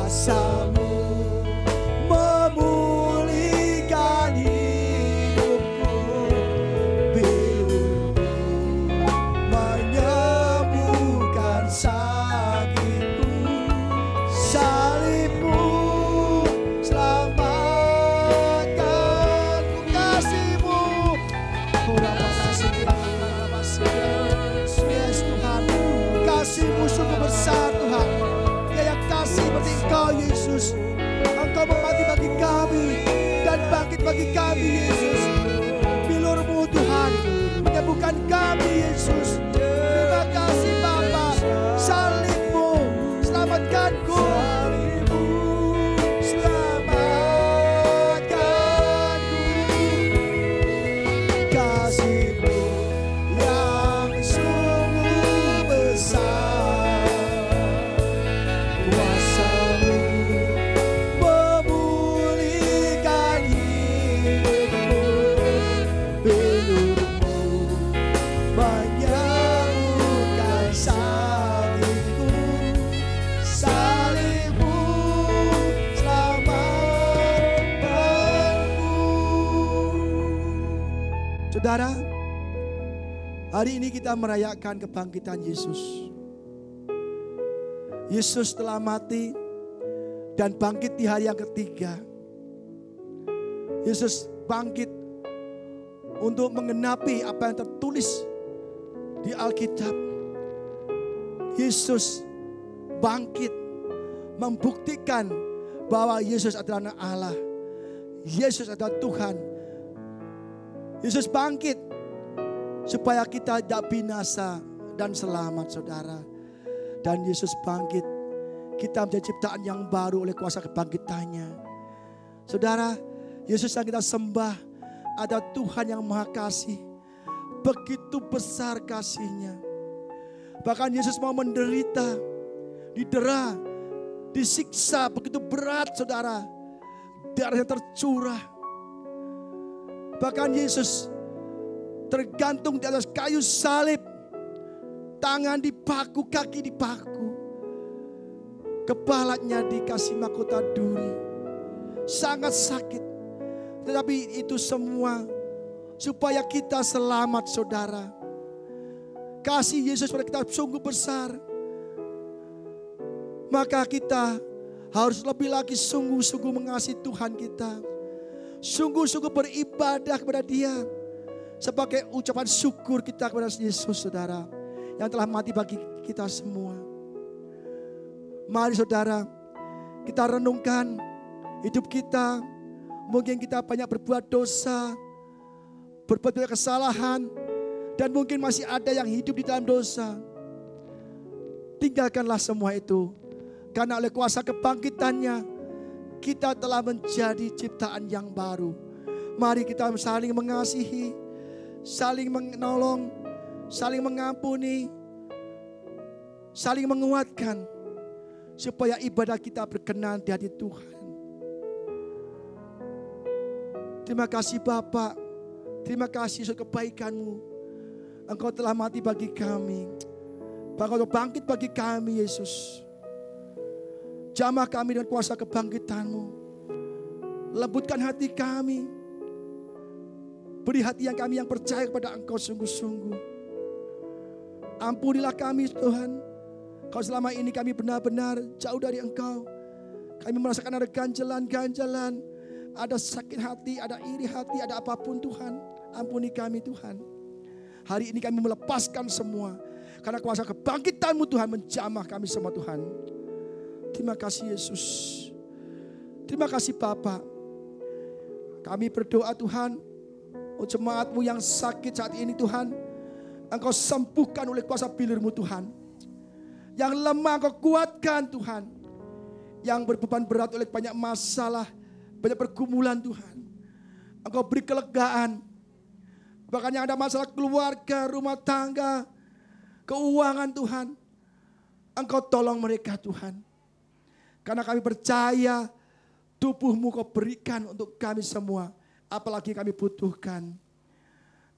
Kuasa-Mu memulihkan hidupku, Pilu-Mu menyembuhkan sakitku, salib-Mu selamatkan, kasih-Mu. Yes Tuhan, kasih-Mu sungguh besar Tuhan. Dia yang kasih seperti Engkau Yesus. Engkau mati bagi kami dan bangkit bagi kami Yesus. Bilur-Mu Tuhan menyembuhkan kami Yesus. Terima kasih Bapa. Salib-Mu selamatkanku. Selamatkanku. Kasih-Mu yang sungguh besar. Kuasa-Mu memulihkan hidupku, Bilur-Mu menyembuhkan sakitku, salib-Mu selamatkanku. Saudara, hari ini kita merayakan kebangkitan Yesus. Yesus telah mati dan bangkit di hari yang ketiga. Yesus bangkit untuk menggenapi apa yang tertulis di Alkitab. Yesus bangkit membuktikan bahwa Yesus adalah anak Allah. Yesus adalah Tuhan. Yesus bangkit supaya kita tidak binasa dan selamat, saudara. Dan Yesus bangkit, kita menjadi ciptaan yang baru oleh kuasa kebangkitannya. Saudara, Yesus yang kita sembah ada Tuhan yang Maha Kasih. Begitu besar kasih-Nya. Bahkan Yesus mau menderita, didera, disiksa begitu berat, saudara. Darahnya tercurah. Bahkan Yesus tergantung di atas kayu salib. Tangan dipaku, kaki dipaku. Kepalanya dikasih mahkota duri. Sangat sakit. Tetapi itu semua supaya kita selamat, saudara. Kasih Yesus pada kita sungguh besar. Maka kita harus lebih lagi sungguh-sungguh mengasihi Tuhan kita. Sungguh-sungguh beribadah kepada Dia. Sebagai ucapan syukur kita kepada Yesus, saudara. Yang telah mati bagi kita semua. Mari saudara, kita renungkan hidup kita. Mungkin kita banyak berbuat dosa, berbuat banyak kesalahan, dan mungkin masih ada yang hidup di dalam dosa. Tinggalkanlah semua itu. Karena oleh kuasa kebangkitannya, kita telah menjadi ciptaan yang baru. Mari kita saling mengasihi, saling menolong, saling mengampuni, saling menguatkan, supaya ibadah kita berkenan di hati Tuhan. Terima kasih Bapa, terima kasih untuk kebaikan-Mu. Engkau telah mati bagi kami, Engkau bangkit bagi kami Yesus. Jamah kami dengan kuasa kebangkitan-Mu. Lembutkan hati kami, beri hati yang kami yang percaya kepada Engkau sungguh-sungguh. Ampunilah kami Tuhan. Kalau selama ini kami benar-benar jauh dari Engkau. Kami merasakan ada ganjalan-ganjalan. Ada sakit hati, ada iri hati, ada apapun Tuhan. Ampuni kami Tuhan. Hari ini kami melepaskan semua. Karena kuasa kebangkitan-Mu Tuhan menjamah kami semua Tuhan. Terima kasih Yesus. Terima kasih Bapa. Kami berdoa Tuhan. Untuk jemaat-Mu yang sakit saat ini Tuhan. Engkau sembuhkan oleh kuasa bilur-Mu Tuhan. Yang lemah Engkau kuatkan Tuhan. Yang berbeban berat oleh banyak masalah, banyak pergumulan Tuhan. Engkau beri kelegaan. Bahkan yang ada masalah keluarga, rumah tangga, keuangan Tuhan. Engkau tolong mereka Tuhan. Karena kami percaya tubuh-Mu Kau berikan untuk kami semua. Apalagi kami butuhkan.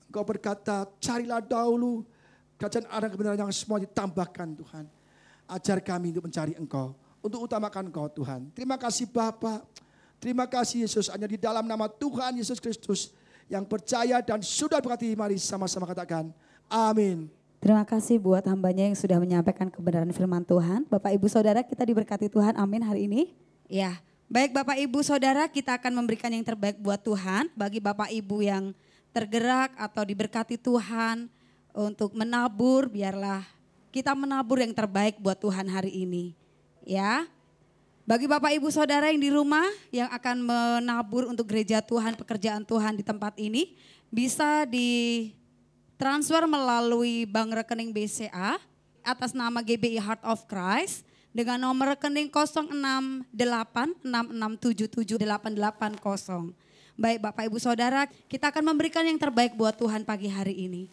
Engkau berkata, carilah dahulu kerajaan Allah dan kebenaran yang semua ditambahkan Tuhan. Ajar kami untuk mencari Engkau untuk utamakan Kau Tuhan. Terima kasih Bapa. Terima kasih Yesus, hanya di dalam nama Tuhan Yesus Kristus yang percaya dan sudah berkati, mari sama-sama katakan amin.
Terima kasih buat hambanya yang sudah menyampaikan kebenaran firman Tuhan. Bapak Ibu Saudara, kita diberkati Tuhan, amin hari ini. Ya, baik Bapak Ibu Saudara, kita akan memberikan yang terbaik buat Tuhan. Bagi Bapak Ibu yang tergerak atau diberkati Tuhan untuk menabur, biarlah kita menabur yang terbaik buat Tuhan hari ini. Ya, bagi Bapak Ibu Saudara yang di rumah yang akan menabur untuk gereja Tuhan, pekerjaan Tuhan di tempat ini, bisa ditransfer melalui bank rekening BCA atas nama GBI Heart of Christ dengan nomor rekening 06866777880. Baik Bapak Ibu Saudara, kita akan memberikan yang terbaik buat Tuhan pagi hari ini.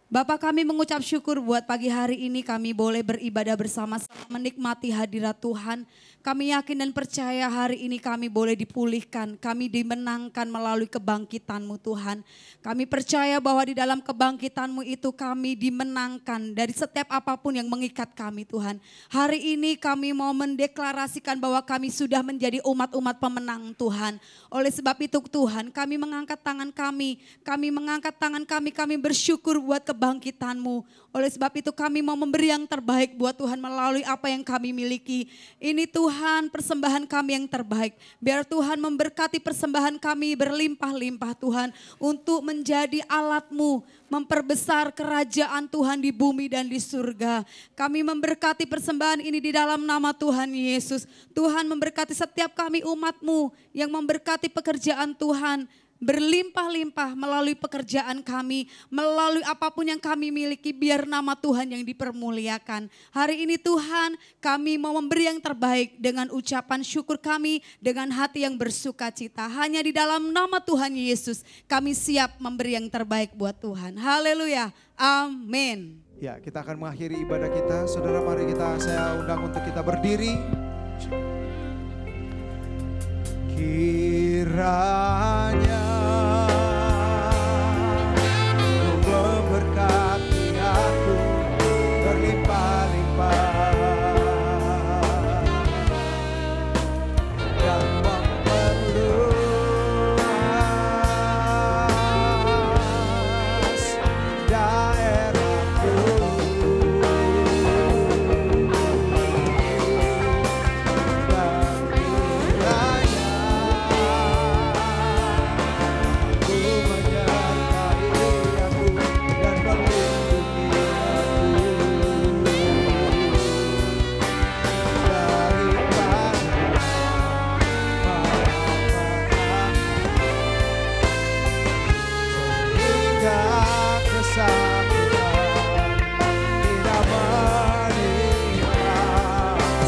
Bapak, kami mengucap syukur buat pagi hari ini kami boleh beribadah bersama-sama menikmati hadirat Tuhan. Kami yakin dan percaya hari ini kami boleh dipulihkan, kami dimenangkan melalui kebangkitan-Mu Tuhan. Kami percaya bahwa di dalam kebangkitan-Mu itu kami dimenangkan dari setiap apapun yang mengikat kami Tuhan. Hari ini kami mau mendeklarasikan bahwa kami sudah menjadi umat-umat pemenang Tuhan. Oleh sebab itu Tuhan, kami mengangkat tangan kami bersyukur buat kebangkitan-Mu. Oleh sebab itu kami mau memberi yang terbaik buat Tuhan melalui apa yang kami miliki. Ini Tuhan persembahan kami yang terbaik. Biar Tuhan memberkati persembahan kami berlimpah-limpah Tuhan. Untuk menjadi alat-Mu memperbesar kerajaan Tuhan di bumi dan di surga. Kami memberkati persembahan ini di dalam nama Tuhan Yesus. Tuhan memberkati setiap kami umat-Mu yang memberkati pekerjaan Tuhan. Berlimpah-limpah melalui pekerjaan kami, melalui apapun yang kami miliki, biar nama Tuhan yang dipermuliakan. Hari ini Tuhan, kami mau memberi yang terbaik dengan ucapan syukur kami, dengan hati yang bersuka cita. Hanya di dalam nama Tuhan Yesus, kami siap memberi yang terbaik buat Tuhan. Haleluya, amin.
Ya, kita akan mengakhiri ibadah kita. Saudara, mari saya undang untuk kita berdiri. Kiranya Kau memberkati aku berlimpah-limpah dan memperluas daerahku.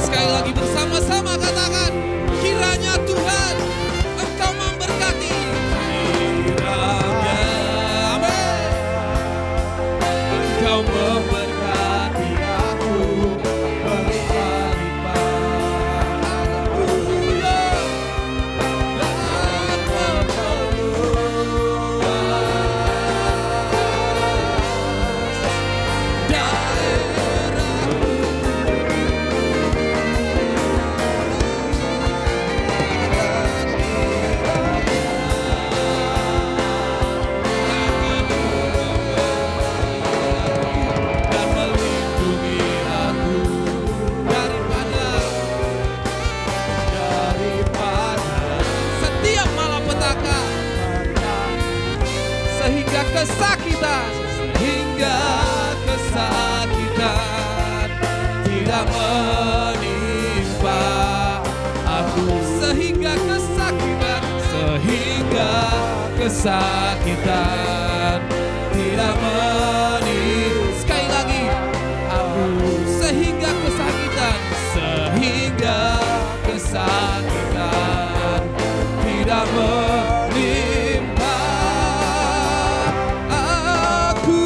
Sekali lagi bersama-sama katakan, kiranya Tuhan Engkau memberkati. Kiranya, amin. Engkau memberkati aku berlimpah-limpah. Haleluya. Dan melindungi aku daripada setiap malapetaka, sehingga kesakitan tidak menimpa aku, sehingga kesakitan tidak menimpa. Sekali lagi, aku sehingga kesakitan tidak menimpa aku.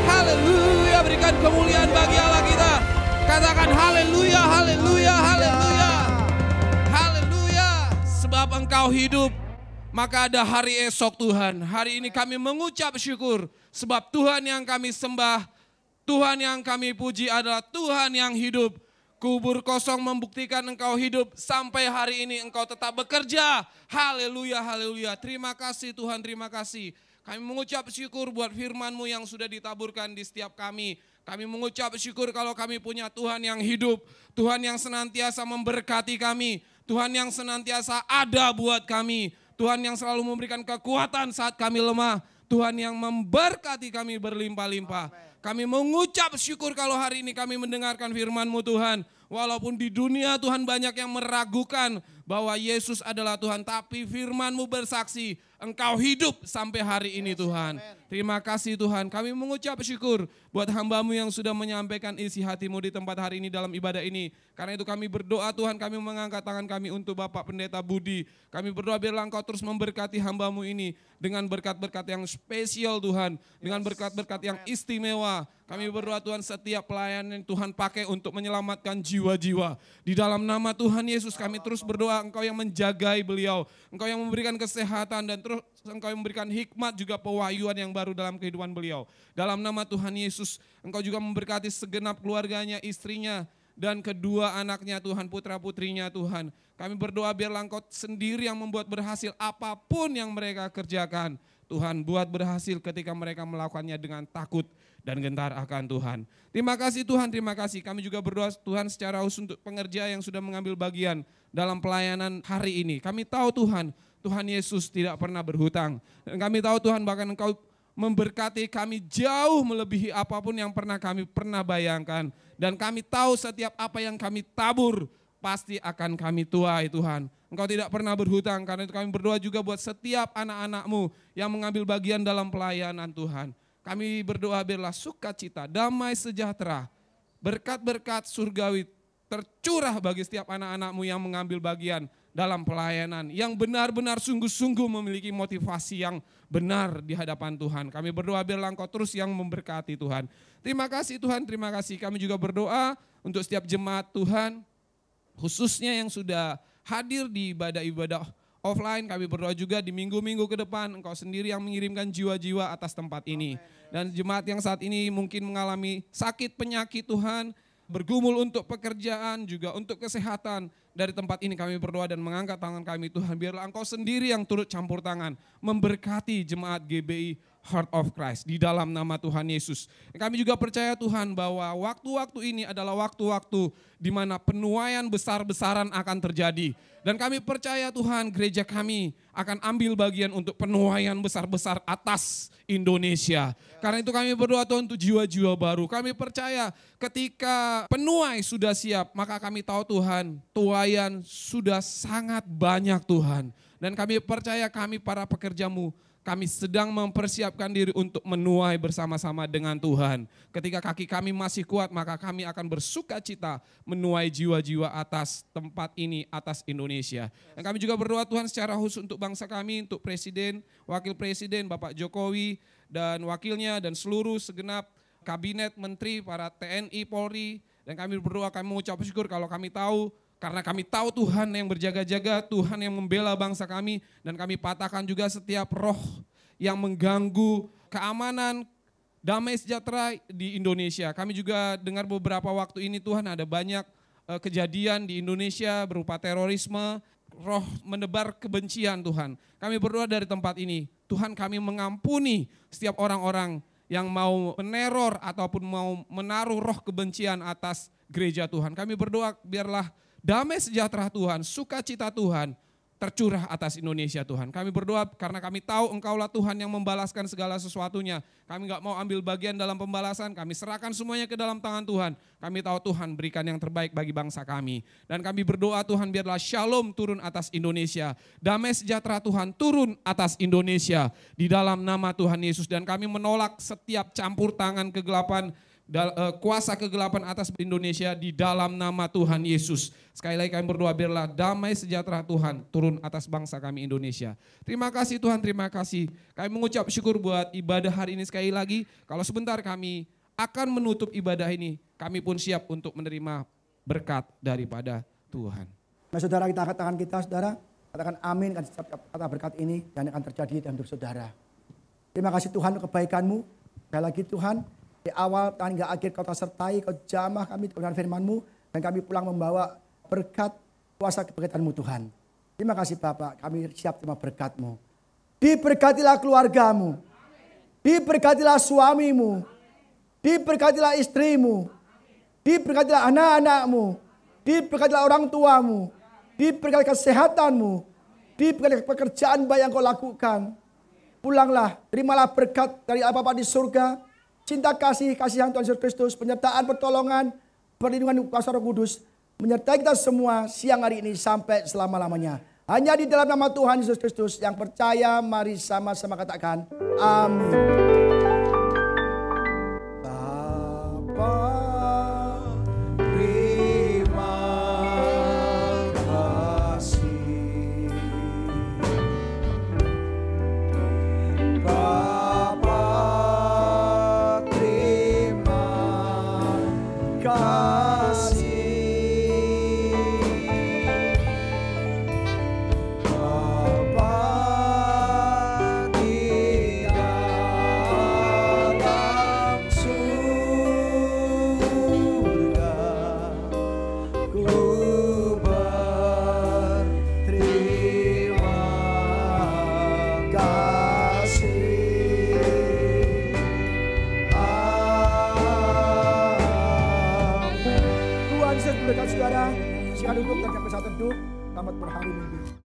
Haleluya, berikan kemuliaan bagi Allah kita. Katakan haleluya, haleluya, haleluya. Haleluya. Sebab Engkau hidup, maka ada hari esok Tuhan. Hari ini kami mengucap syukur sebab Tuhan yang kami sembah Tuhan yang kami puji adalah Tuhan yang hidup. Kubur kosong membuktikan Engkau hidup. Sampai hari ini Engkau tetap bekerja. Haleluya, haleluya. Terima kasih Tuhan, terima kasih. Kami mengucap syukur buat firman-Mu yang sudah ditaburkan di setiap kami. Kami mengucap syukur kalau kami punya Tuhan yang hidup. Tuhan yang senantiasa memberkati kami. Tuhan yang senantiasa ada buat kami. Tuhan yang selalu memberikan kekuatan saat kami lemah. Tuhan yang memberkati kami berlimpah-limpah. Kami mengucap syukur kalau hari ini kami mendengarkan firman-Mu Tuhan. Walaupun di dunia Tuhan banyak yang meragukan bahwa Yesus adalah Tuhan. Tapi firman-Mu bersaksi, Engkau hidup sampai hari ini Tuhan. Terima kasih Tuhan. Kami mengucap syukur buat hamba-Mu yang sudah menyampaikan isi hati-Mu di tempat hari ini dalam ibadah ini. Karena itu kami berdoa Tuhan, kami mengangkat tangan kami untuk Bapak Pendeta Budi. Kami berdoa biarlah Engkau terus memberkati hamba-Mu ini dengan berkat-berkat yang spesial Tuhan. Dengan berkat-berkat yang istimewa. Kami berdoa Tuhan setiap pelayanan yang Tuhan pakai untuk menyelamatkan jiwa-jiwa. Di dalam nama Tuhan Yesus kami terus berdoa Engkau yang menjagai beliau. Engkau yang memberikan kesehatan dan terus Engkau yang memberikan hikmat juga pewahyuan yang baru dalam kehidupan beliau. Dalam nama Tuhan Yesus Engkau juga memberkati segenap keluarganya, istrinya dan kedua anaknya Tuhan, putra-putrinya Tuhan. Kami berdoa biarlah Engkau sendiri yang membuat berhasil apapun yang mereka kerjakan. Tuhan buat berhasil ketika mereka melakukannya dengan takut dan gentar akan Tuhan. Terima kasih Tuhan, terima kasih. Kami juga berdoa Tuhan secara khusus untuk pengerja yang sudah mengambil bagian dalam pelayanan hari ini. Kami tahu Tuhan, Tuhan Yesus tidak pernah berhutang. Dan kami tahu Tuhan bahkan Engkau memberkati kami jauh melebihi apapun yang kami pernah bayangkan. Dan kami tahu setiap apa yang kami tabur pasti akan kami tuai Tuhan. Engkau tidak pernah berhutang, karena itu kami berdoa juga buat setiap anak-anak-Mu yang mengambil bagian dalam pelayanan Tuhan. Kami berdoa biarlah sukacita, damai sejahtera, berkat-berkat surgawi tercurah bagi setiap anak-anak-Mu yang mengambil bagian dalam pelayanan. Yang benar-benar sungguh-sungguh memiliki motivasi yang benar di hadapan Tuhan. Kami berdoa biarlah Engkau terus yang memberkati Tuhan. Terima kasih Tuhan, terima kasih. Kami juga berdoa untuk setiap jemaat Tuhan, khususnya yang sudah hadir di ibadah-ibadah offline. Kami berdoa juga di minggu-minggu ke depan Engkau sendiri yang mengirimkan jiwa-jiwa atas tempat ini. Dan jemaat yang saat ini mungkin mengalami sakit penyakit Tuhan, bergumul untuk pekerjaan juga untuk kesehatan. Dari tempat ini kami berdoa dan mengangkat tangan kami Tuhan. Biarlah Engkau sendiri yang turut campur tangan memberkati jemaat GBI Heart of Christ di dalam nama Tuhan Yesus. Kami juga percaya Tuhan bahwa waktu-waktu ini adalah waktu-waktu di mana penuaian besar-besaran akan terjadi. Dan kami percaya Tuhan gereja kami akan ambil bagian untuk penuaian besar-besar atas Indonesia. Karena itu kami berdoa Tuhan untuk jiwa-jiwa baru. Kami percaya ketika penuai sudah siap, maka kami tahu Tuhan tuaian sudah sangat banyak Tuhan. Dan kami percaya kami para pekerja-Mu, kami sedang mempersiapkan diri untuk menuai bersama-sama dengan Tuhan. Ketika kaki kami masih kuat, maka kami akan bersuka cita menuai jiwa-jiwa atas tempat ini, atas Indonesia. Dan kami juga berdoa Tuhan secara khusus untuk bangsa kami, untuk Presiden, Wakil Presiden, Bapak Jokowi, dan wakilnya, dan seluruh segenap kabinet, menteri, para TNI, Polri. Dan kami berdoa, kami mengucap syukur kalau kami tahu, karena kami tahu Tuhan yang berjaga-jaga, Tuhan yang membela bangsa kami, dan kami patahkan juga setiap roh yang mengganggu keamanan, damai sejahtera di Indonesia. Kami juga dengar beberapa waktu ini Tuhan ada banyak kejadian di Indonesia berupa terorisme, roh menebar kebencian Tuhan. Kami berdoa dari tempat ini, Tuhan kami mengampuni setiap orang-orang yang mau meneror ataupun mau menaruh roh kebencian atas gereja Tuhan. Kami berdoa biarlah damai sejahtera Tuhan, sukacita Tuhan tercurah atas Indonesia Tuhan. Kami berdoa karena kami tahu Engkaulah Tuhan yang membalaskan segala sesuatunya. Kami gak mau ambil bagian dalam pembalasan, kami serahkan semuanya ke dalam tangan Tuhan. Kami tahu Tuhan berikan yang terbaik bagi bangsa kami. Dan kami berdoa Tuhan biarlah shalom turun atas Indonesia. Damai sejahtera Tuhan turun atas Indonesia di dalam nama Tuhan Yesus. Dan kami menolak setiap campur tangan kegelapan, kuasa kegelapan atas Indonesia di dalam nama Tuhan Yesus. Sekali lagi kami berdoa biarlah damai sejahtera Tuhan turun atas bangsa kami Indonesia. Terima kasih Tuhan, terima kasih. Kami mengucap syukur buat ibadah hari ini sekali lagi. Kalau sebentar kami akan menutup ibadah ini, kami pun siap untuk menerima berkat daripada Tuhan.
Nah, saudara, kita angkat tangan kita, saudara. Katakan amin kan setiap kata berkat ini dan akan terjadi dalam hidup saudara. Terima kasih Tuhan untuk kebaikan-Mu. Sekali lagi Tuhan, Di awal dan hingga akhir Kau sertai, Kau jamah kami dengan firman-Mu. Dan kami pulang membawa berkat kuasa keberkatan-Mu Tuhan. Terima kasih Bapak, kami siap terima berkat-Mu. Diberkatilah keluargamu. Diberkatilah suamimu. Diberkatilah istrimu. Diberkatilah anak-anakmu. Diberkatilah orang tuamu. Diberkatilah kesehatanmu. Diberkatilah pekerjaan baik yang Kau lakukan. Pulanglah, terimalah berkat dari Bapa di surga. Cinta kasih Tuhan Yesus Kristus. Penyertaan, pertolongan, perlindungan kuasa Roh Kudus. Menyertai kita semua siang hari ini sampai selama-lamanya. Hanya di dalam nama Tuhan Yesus Kristus yang percaya, mari sama-sama katakan amin. Saudara, silakan duduk dan sampai saat teduh. Selamat berhari Minggu.